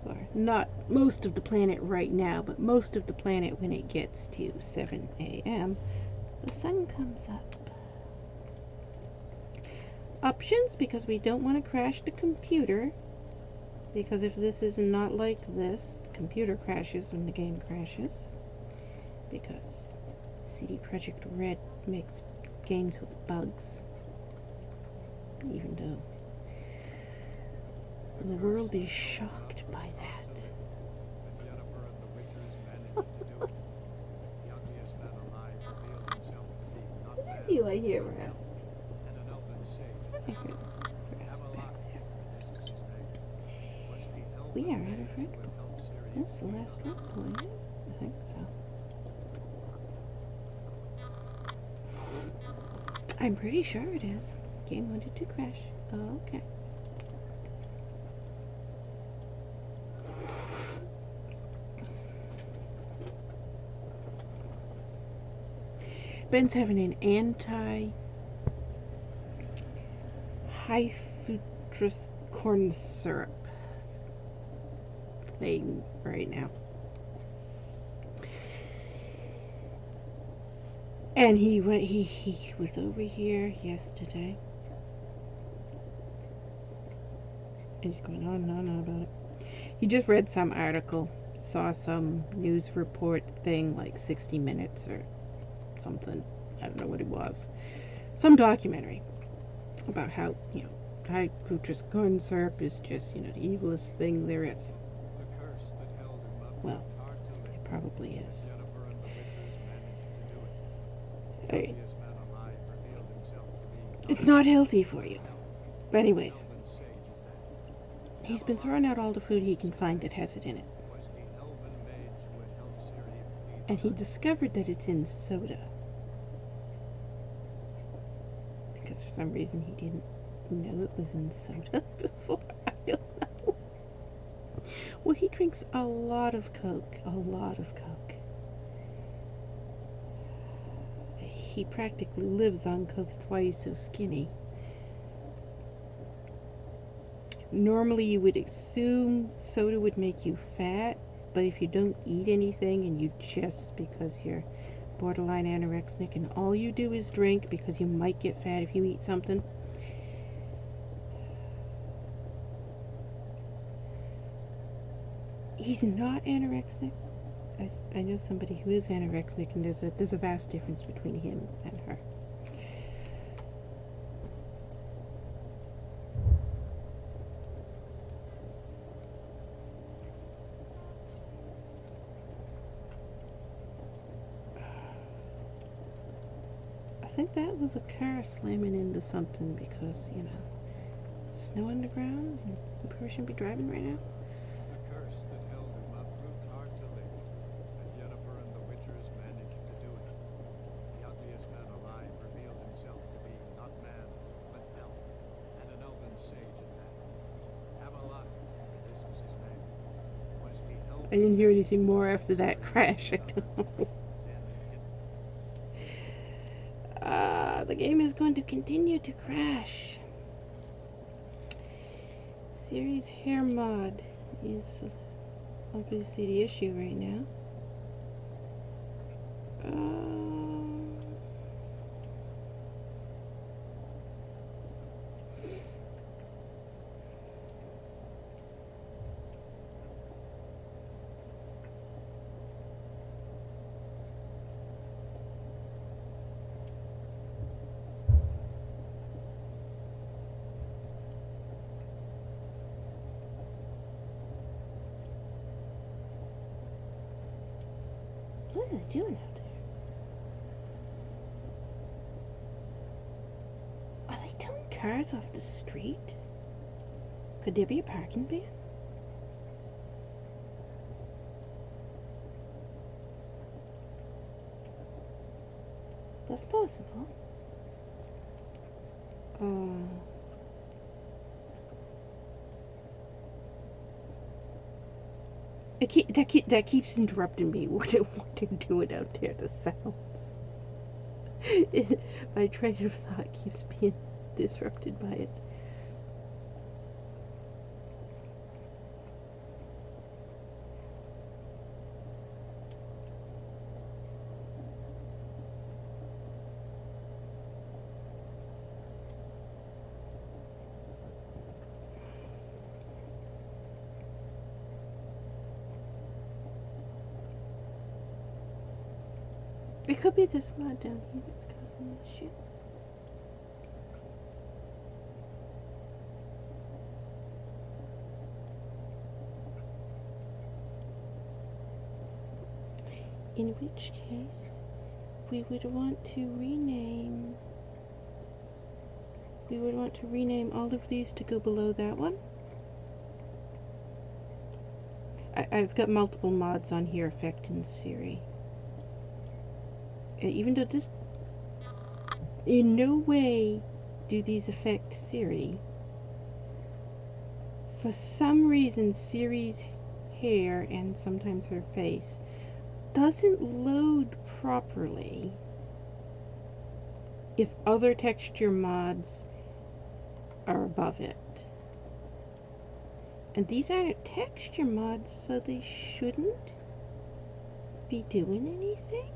Or not most of the planet right now, but most of the planet when it gets to 7 a.m. the sun comes up. Options, because we don't want to crash the computer. Because if this is not like this, the computer crashes when the game crashes. Because CD Projekt Red makes games with bugs. Even though the world is shocked by that. It is you I hear, Rask. I heard Rask back there. We are at a red pool. That's the last red pool, isn't it? I think so. I'm pretty sure it is. Game wanted to crash. Oh, okay. Ben's having an high fructose corn syrup thing right now. And he was over here yesterday. And he's going on and on about it. He just read some article, saw some news report thing like 60 Minutes or something. I don't know what it was. Some documentary about how, high fructose corn syrup is just, the evilest thing there is. Well, it probably is. It's not healthy for you. But anyways, he's been throwing out all the food he can find that has it in it. And he discovered that it's in soda. Because for some reason he didn't know it was in soda before. I don't know. Well, he drinks a lot of Coke. A lot of Coke. He practically lives on Coke. That's why he's so skinny. Normally you would assume soda would make you fat, but if you don't eat anything and you just because you're borderline anorexic and all you do is drink because you might get fat if you eat something. He's not anorexic. I know somebody who is anorexic, and there's a vast difference between him and her. I think that was a car slamming into something because, you know, snow on the ground and you probably shouldn't be driving right now. The curse that held Umab proved hard to lift, but Yennefer and the Witchers managed to do it. The ugliest man alive revealed himself to be not man, but elf, and an elven sage at that. Avallac'h, this was his name, was the elven. I didn't hear anything more after that crash. I don't know. The game is going to continue to crash. Series hair mod is obviously the issue right now. What are they doing out there? Are they towing cars off the street? Could there be a parking ban? That's possible. That keeps interrupting me. What they're doing out there, the sounds. My train of thought keeps being disrupted by it. It could be this mod down here that's causing the issue. In which case, we would want to rename all of these to go below that one. I've got multiple mods on here affecting Siri. Even though this, in no way do these affect Siri. For some reason, Siri's hair and sometimes her face doesn't load properly if other texture mods are above it. And these aren't texture mods, so they shouldn't be doing anything.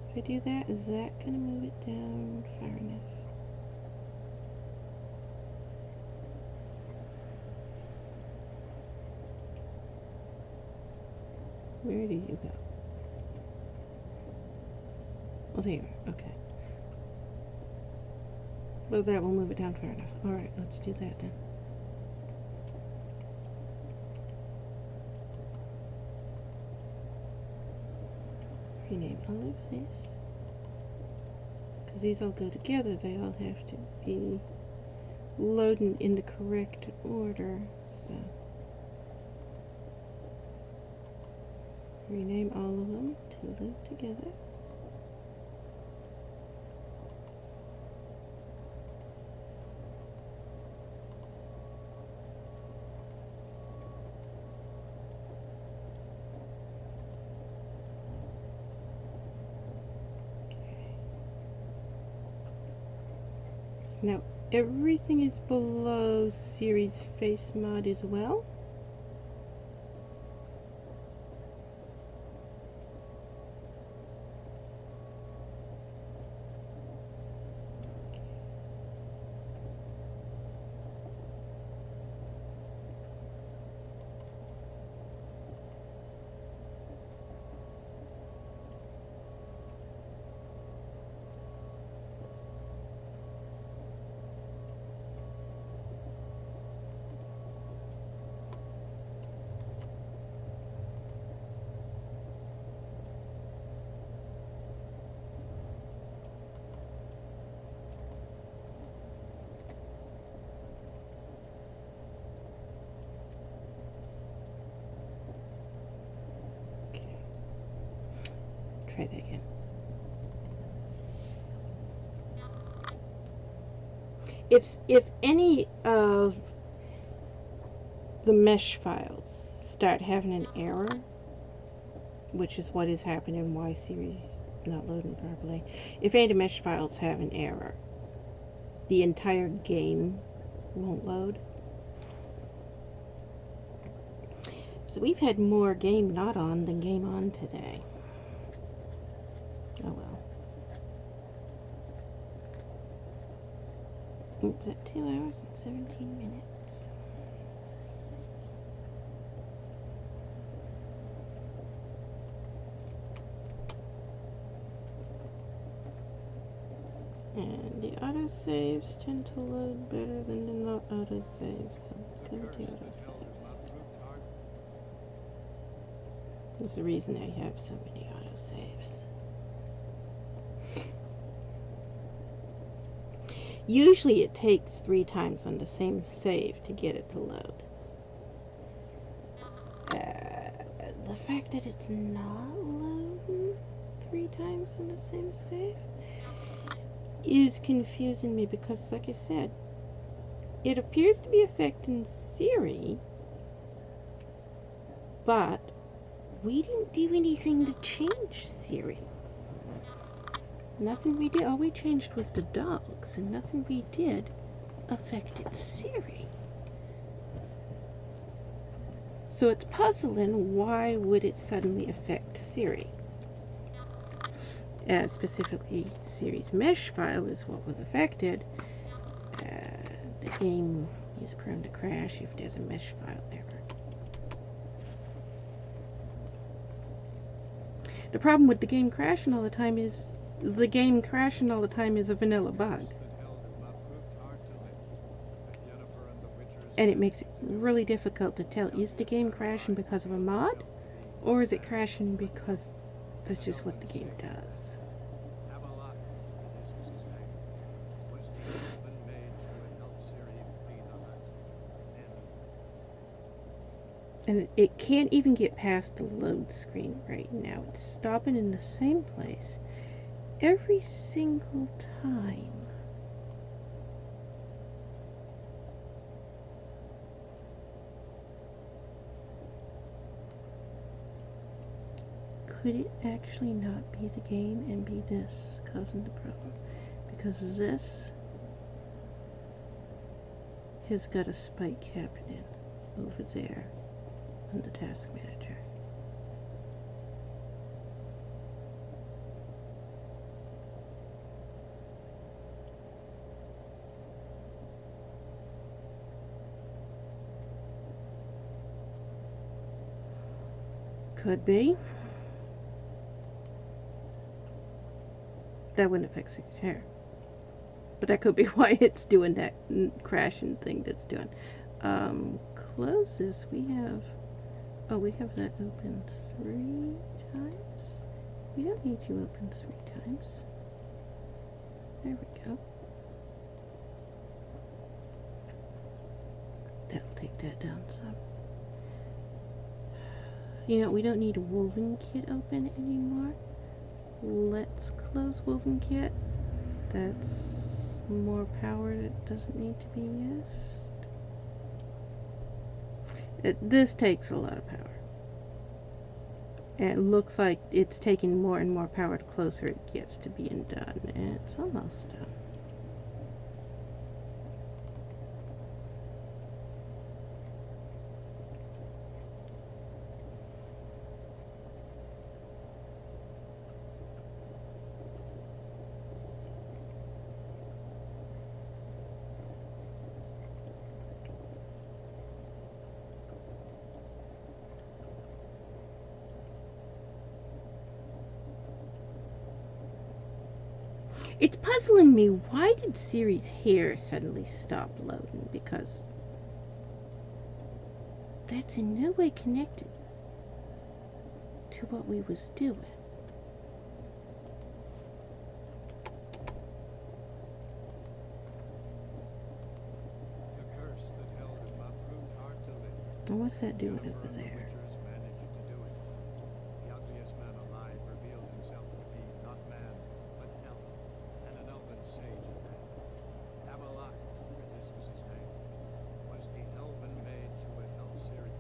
If I do that, is that going to move it down far enough? Where did you go? Oh, there. Okay. Well, that will move it down far enough. Alright, let's do that then. Rename all of this. Because these all go together, they all have to be loading in the correct order. So, rename all of them to load together. Yes, now everything is below series face mod as well. Try that again. If any of the mesh files start having an error, which is what is happening, why series not loading properly. If any of the mesh files have an error, the entire game won't load. So we've had more game not on than game on today. Oh well. It's at 2 hours and 17 minutes. And the autosaves tend to load better than the not autosaves. So let's go with the autosaves. That's the reason I have so many autosaves. Usually it takes 3 times on the same save to get it to load. The fact that it's not loading 3 times on the same save is confusing me because, like I said, it appears to be affecting Siri, but we didn't do anything to change Siri. Nothing we did. All we changed was the dogs, and nothing we did affected Siri. So it's puzzling, why would it suddenly affect Siri? Specifically, Siri's mesh file is what was affected. The game is prone to crash if there's a mesh file error. The problem with the game crashing all the time is a vanilla bug. And it makes it really difficult to tell, is the game crashing because of a mod, or is it crashing because that's just what the game does? Avallac'h, this was his name, was the elven mage who had helped Siri flee Avallac'h. And it can't even get past the load screen right now. It's stopping in the same place every single time. Could it actually not be the game and be this causing the problem? Because this has got a spike happening over there on the task manager. Could be. That wouldn't affect Siri's hair. But that could be why it's doing that crashing thing that's doing. Close this. We have that open 3 times. We don't need you open 3 times. There we go. That'll take that down some. You know, we don't need a woven kit open anymore. Let's close woven kit. That's more power that doesn't need to be used. This takes a lot of power. And it looks like it's taking more and more power the closer it gets to being done. And it's almost done. It's puzzling me. Why did Siri's hair suddenly stop loading? Because that's in no way connected to what we was doing. The curse that held him up proved hard to lift. And what's that doing Yennefer over and the there? Witchers managed to do it. The ugliest man alive revealed himself to be not man, but elf, and an elven sage at that. Avallac'h, for this was his name, was the elven mage who had helped Ciri.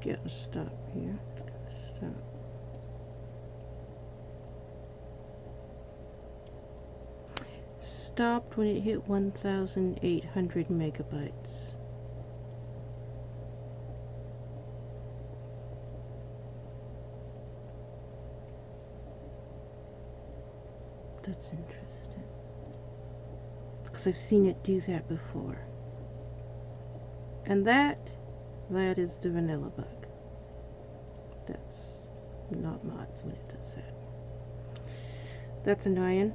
Gotta stop here. Stop. Stopped when it hit 1,800 megabytes. That's interesting. Because I've seen it do that before. And that is the vanilla bug. That's not mods when it does that. That's annoying.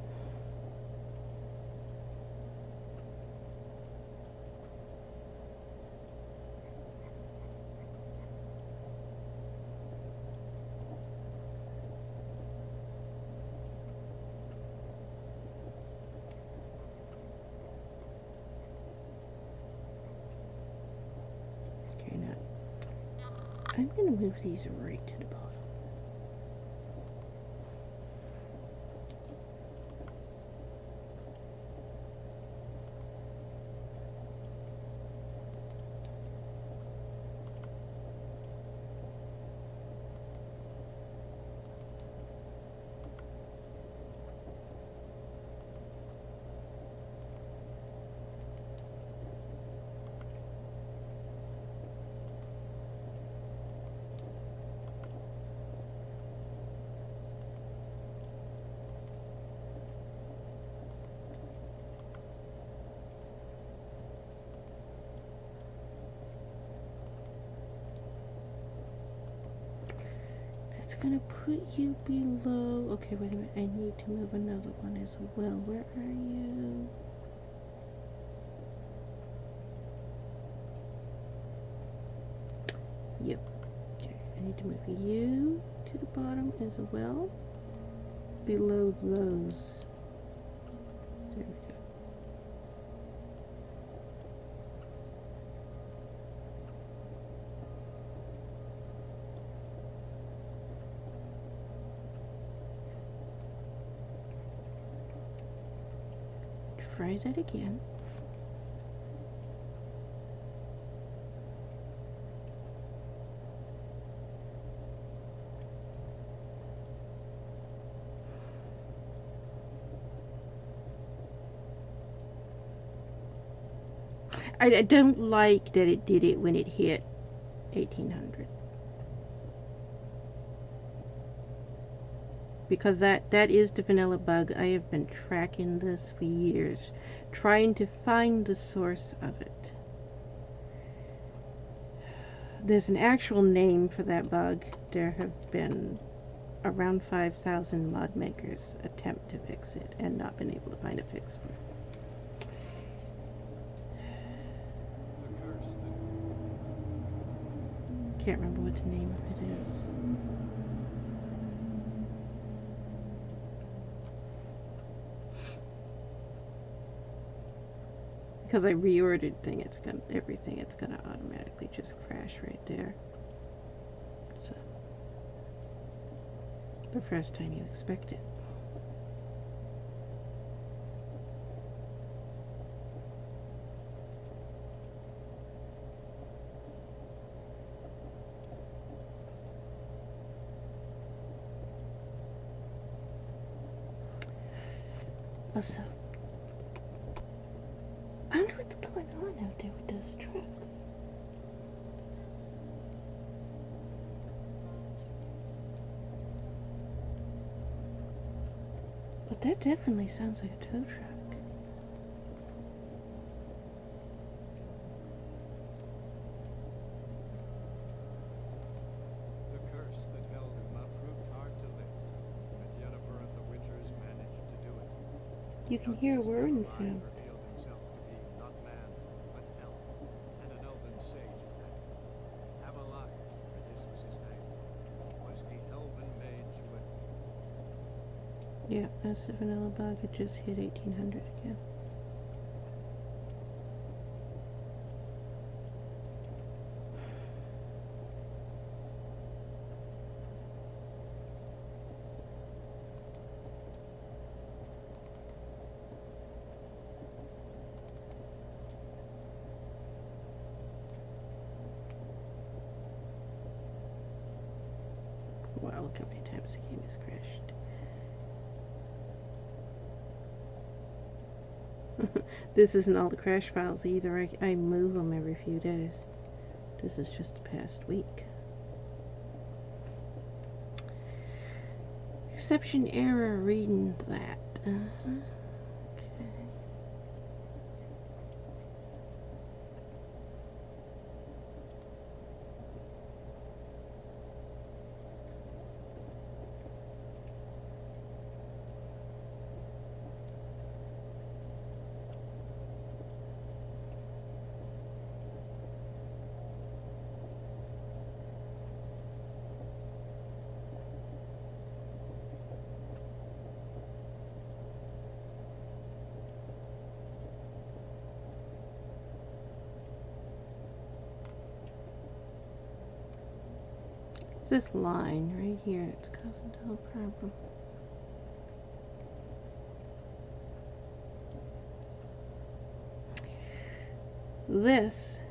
Okay, now I'm gonna move these right to the bottom. That's gonna put you below. Okay, wait a minute. I need to move another one as well. Where are you? Yep. Okay, I need to move you to the bottom as well. Below those. There we go. Try that again. I don't like that it did it when it hit 1800. Because that is the vanilla bug. I have been tracking this for years, trying to find the source of it. There's an actual name for that bug. There have been around 5,000 mod makers attempt to fix it and not been able to find a fix for it. The curse that Can't remember what the name of it is. Because I reordered everything, it's gonna automatically just crash right there. So the first time you expect it. Also, I wonder what's going on out there with those trucks. But that definitely sounds like a tow truck. the curse that held him up proved hard to lift. But Yennefer You can hear ugliest man whirring alive sound. revealed himself to be not man, but elf, and an elven sage at that. Avallac'h, for this was his name, was the elven mage who had Yeah, that's the vanilla bug. It just hit 1800 again. Wow, look how many times the game has crashed. This isn't all the crash files either. I move them every few days. This is just the past week. Exception error reading that. Okay. This line right here that's causing the whole problem. This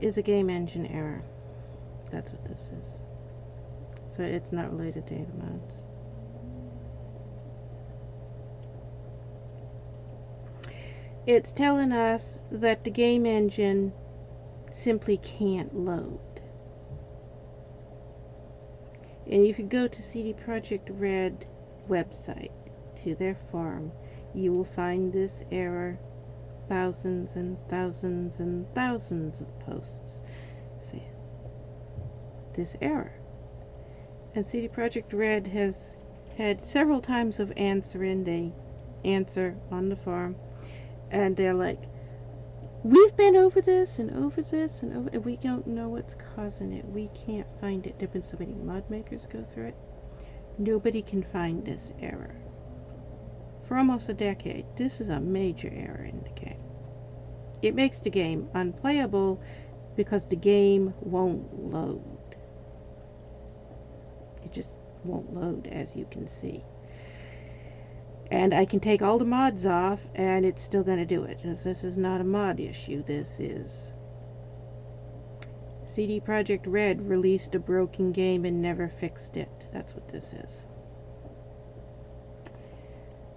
is a game engine error. That's what this is. So it's not related to data mods. It's telling us that the game engine simply can't load. And if you go to CD Projekt Red website, to their forum, you will find this error thousands and thousands and thousands of posts. See, this error. And CD Projekt Red has had several times of answering. They answer on the forum, and they're like, we've been over this and over this and over, and we don't know what's causing it. We can't find it. There have been so many mod makers go through it. Nobody can find this error. For almost a decade, this is a major error in the game. It makes the game unplayable because the game won't load. It just won't load, as you can see. And I can take all the mods off and it's still going to do it. This is not a mod issue. This is CD Projekt Red released a broken game and never fixed it. That's what this is.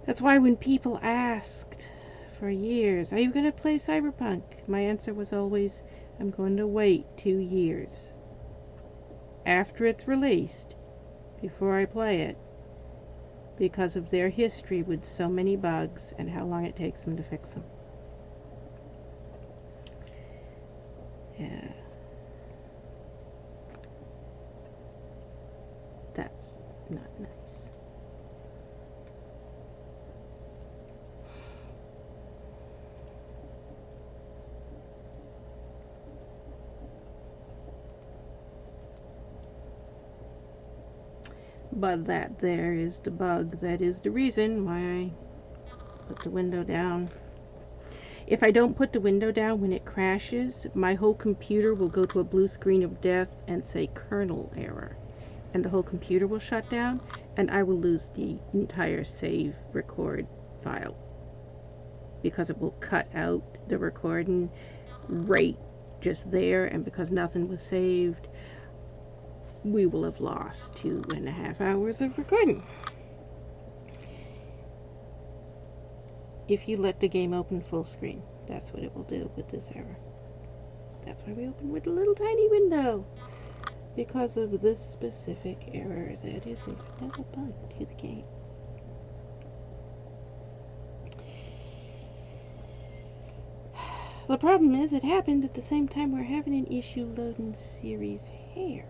That's why when people asked for years, are you going to play Cyberpunk? My answer was always, I'm going to wait 2 years after it's released before I play it, because of their history with so many bugs and how long it takes them to fix them. Yeah. That's not nice. But that there is the bug. That is the reason why I put the window down. If I don't put the window down when it crashes, my whole computer will go to a blue screen of death and say kernel error. And the whole computer will shut down, and I will lose the entire save record file. Because it will cut out the recording right just there, and because nothing was saved, we will have lost 2.5 hours of recording. If you let the game open full screen, that's what it will do with this error. That's why we open with a little tiny window, because of this specific error that is a vanilla bug to the game. The problem is it happened at the same time we're having an issue loading series hair.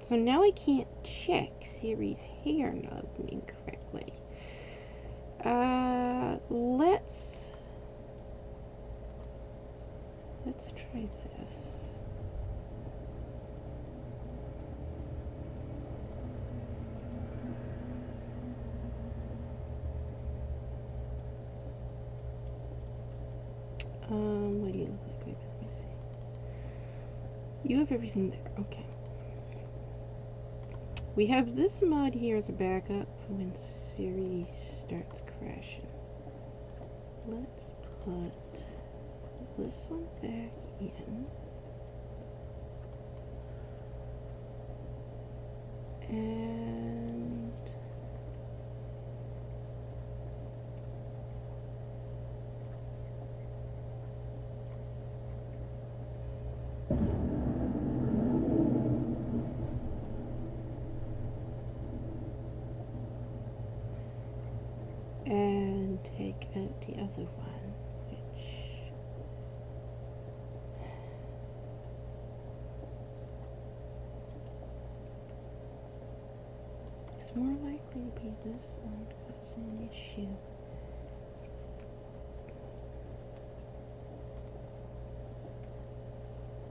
So now I can't check Siri's hair loading correctly. Let's try this. What do you look like? Wait, let me see. You have everything there. Okay. We have this mod here as a backup for when Siri starts crashing. Let's put this one back in. And take out the other one, which is more likely to be this one causing an issue.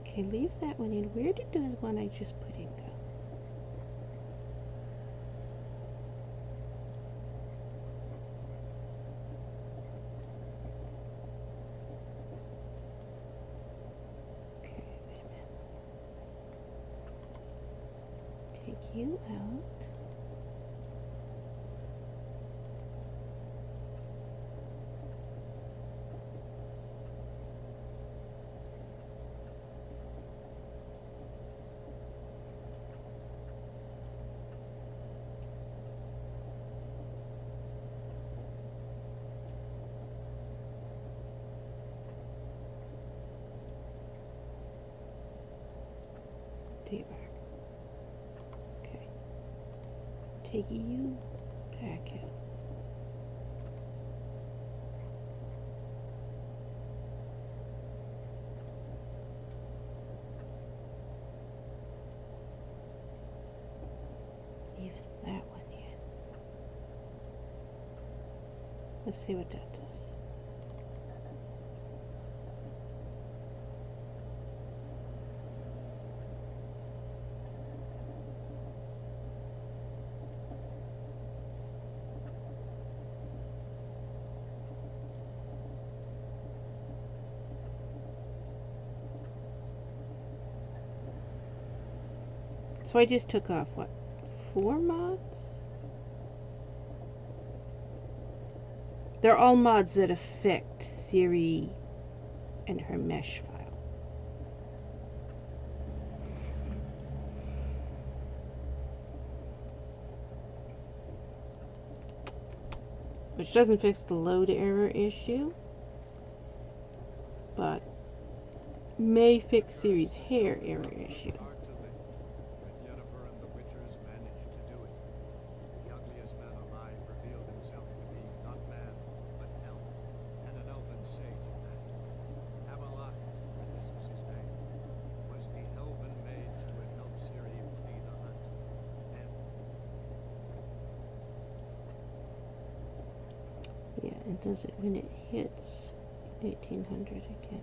Okay, leave that one in. Where did the one I just put in go? Take you out. Take it back. Okay. Take you back out. Leave that one in. Let's see what that does. So I just took off, what, 4 mods? They're all mods that affect Siri and her mesh file. Which doesn't fix the load error issue, but may fix Siri's hair error issue. Hard to lift, but Yennefer and the Witchers managed to do it. The ugliest man alive revealed himself to be not man, but elf, and an elven sage at that. Avallac'h, and this was his name, was the elven mage who had helped Ciri flee the hunt. And Yeah, it does it when it hits 1800 again.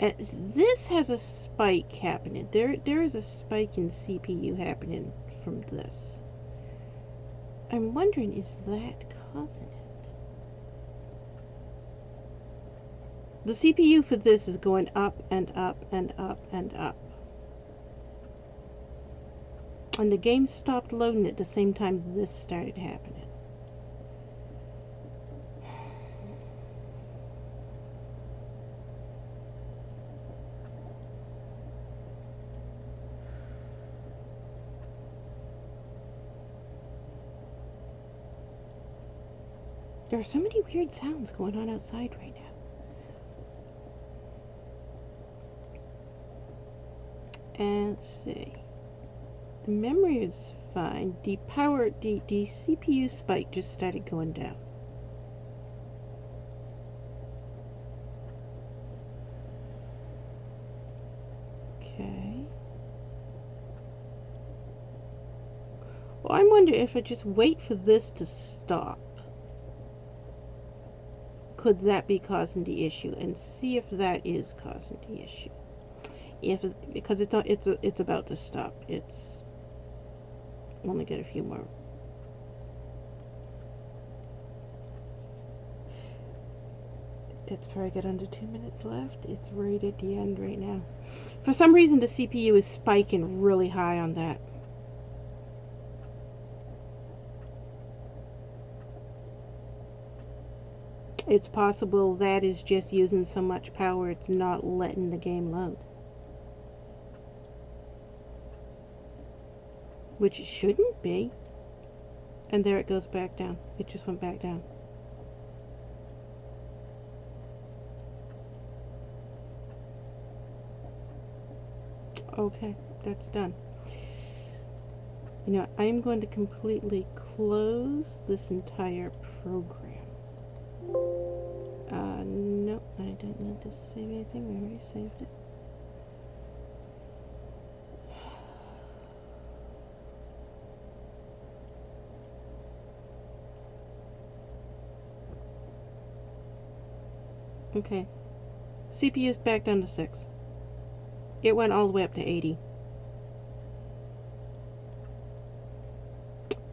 And this has a spike happening. There is a spike in CPU happening from this. I'm wondering, is that causing it? The CPU for this is going up and up and up and up. And the game stopped loading at the same time this started happening. There are so many weird sounds going on outside right now. And let's see. The memory is fine. The CPU spike just started going down. Okay. Well, I'm wondering if I just wait for this to stop. Could that be causing the issue? And see if that is causing the issue. Because it's about to stop. It's only got a few more. It's probably got under 2 minutes left. It's right at the end right now. For some reason, the CPU is spiking really high on that. It's possible that is just using so much power it's not letting the game load. Which it shouldn't be. And there it goes back down. It just went back down. Okay, that's done. You know, I'm going to completely close this entire program. No, I don't need to save anything. We already saved it. Okay. CPU's back down to 6. It went all the way up to 80.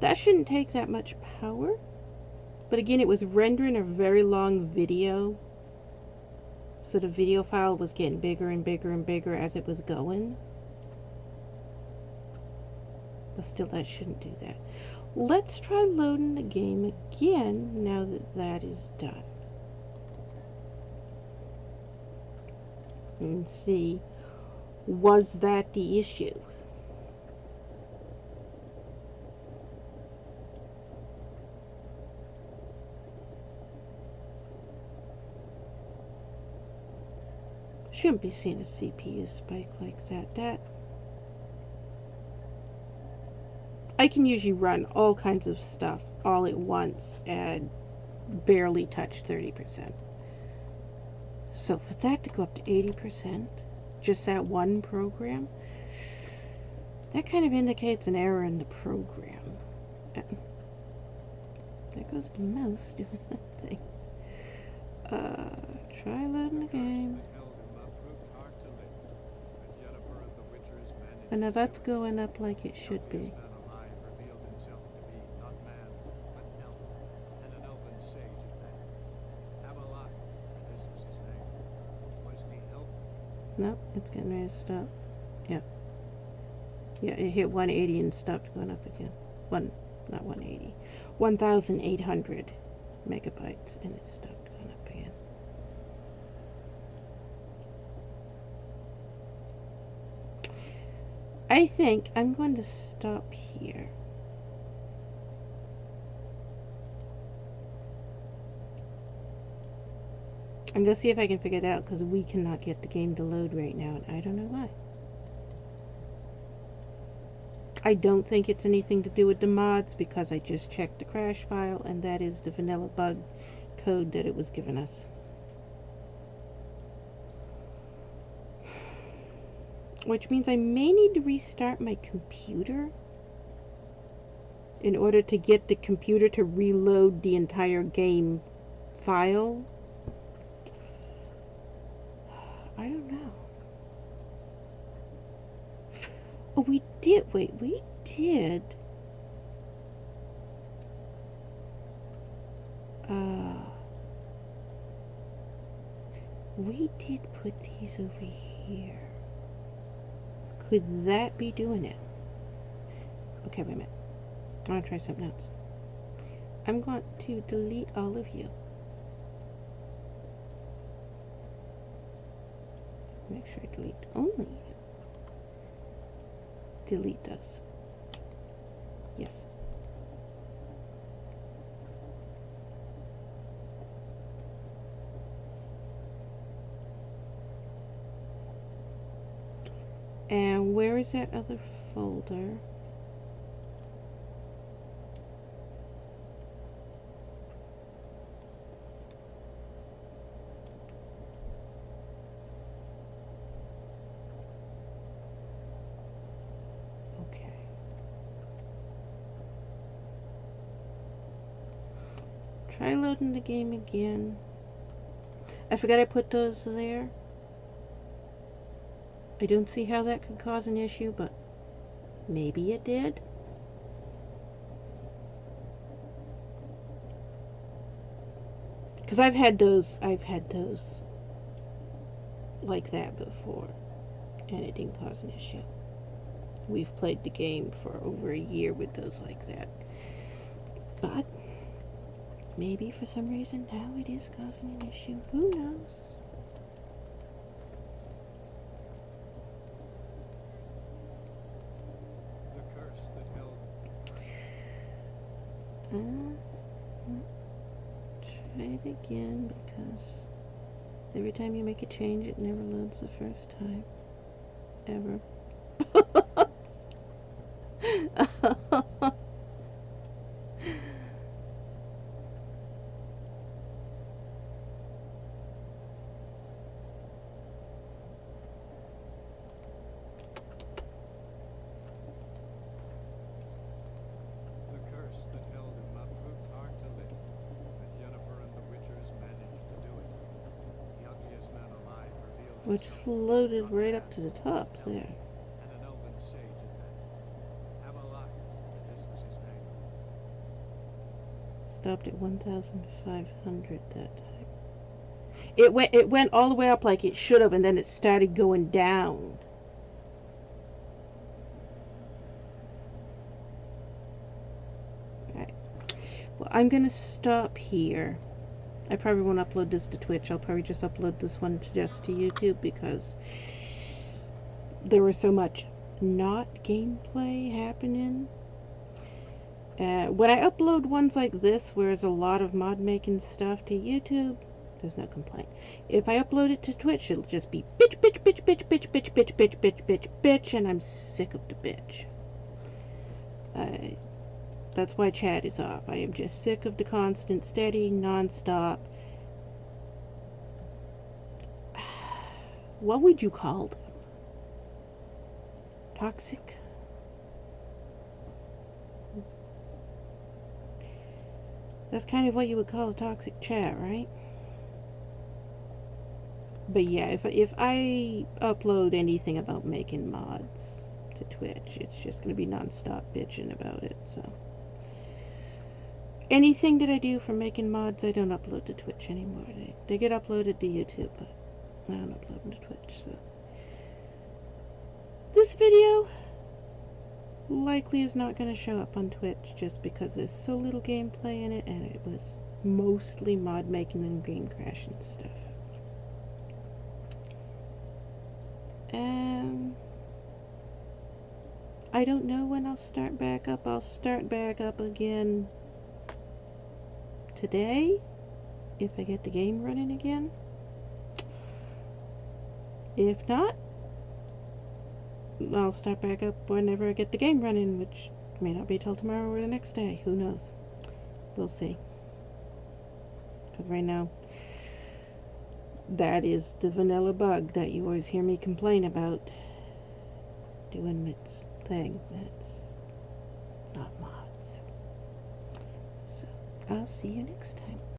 That shouldn't take that much power. But again, it was rendering a very long video. So the video file was getting bigger and bigger and bigger as it was going. But still, that shouldn't do that. Let's try loading the game again now that that is done. And see, was that the issue? Shouldn't be seeing a CPU spike like that. I can usually run all kinds of stuff all at once and barely touch 30%. So for that to go up to 80%, just that one program, that kind of indicates an error in the program. There goes the mouse doing that thing. Try loading the game. And now that's going up like it should be. Nope, it's getting ready to stop. Yeah. Yeah, it hit 180 and stopped going up again. Not 180. 1,800 megabytes and it stopped going up again. I think I'm going to stop here. I'm going to see if I can figure it out because we cannot get the game to load right now and I don't know why. I don't think it's anything to do with the mods because I just checked the crash file and that is the vanilla bug code that it was giving us. Which means I may need to restart my computer in order to get the computer to reload the entire game file. I don't know. Oh, we did. Wait, we did. We did put these over here. Could that be doing it? Okay, wait a minute. I'm gonna try something else. I'm going to delete all of you. Make sure I delete only you. Delete those. Yes. And where is that other folder? Try loading the game again. I forgot I put those there. I don't see how that could cause an issue, but maybe it did. Because I've had those like that before, and it didn't cause an issue. We've played the game for over a year with those like that. But maybe for some reason now it is causing an issue. Who knows? The curse that held. Try it again, because every time you make a change it never loads the first time. Ever. The curse that held him not proved hard to lift, but Yennefer and the Witchers managed to do it. The ugliest man alive revealed Which himself loaded not right man, up to the but top an there. elf, and an elven sage at that. Avallac'h, this was his name. Stopped at 1,500 that time. It went all the way up like it should have, and then it started going down. Alright. Well, I'm gonna stop here. I probably won't upload this to Twitch. I'll probably just upload this one just to YouTube, because there was so much not gameplay happening. When I upload ones like this, where there's a lot of mod making stuff to YouTube, there's no complaint. If I upload it to Twitch, it'll just be bitch, bitch, bitch, bitch, bitch, bitch, bitch, bitch, bitch, bitch, bitch, and I'm sick of the bitch. That's why chat is off. I am just sick of the constant, steady, non-stop. What would you call them? Toxic? That's kind of what you would call a toxic chat, right? But yeah, if I upload anything about making mods to Twitch, it's just going to be non-stop bitching about it, so. Anything that I do for making mods, I don't upload to Twitch anymore. They get uploaded to YouTube, but I don't upload them to Twitch, so. This video likely is not going to show up on Twitch, just because there's so little gameplay in it, and it was mostly mod making and game crashing stuff. I don't know when I'll start back up. I'll start back up again today, if I get the game running again. If not, I'll start back up whenever I get the game running, which may not be till tomorrow or the next day. Who knows? We'll see. Because right now, that is the vanilla bug that you always hear me complain about doing its thing. It's not mods. So, I'll see you next time.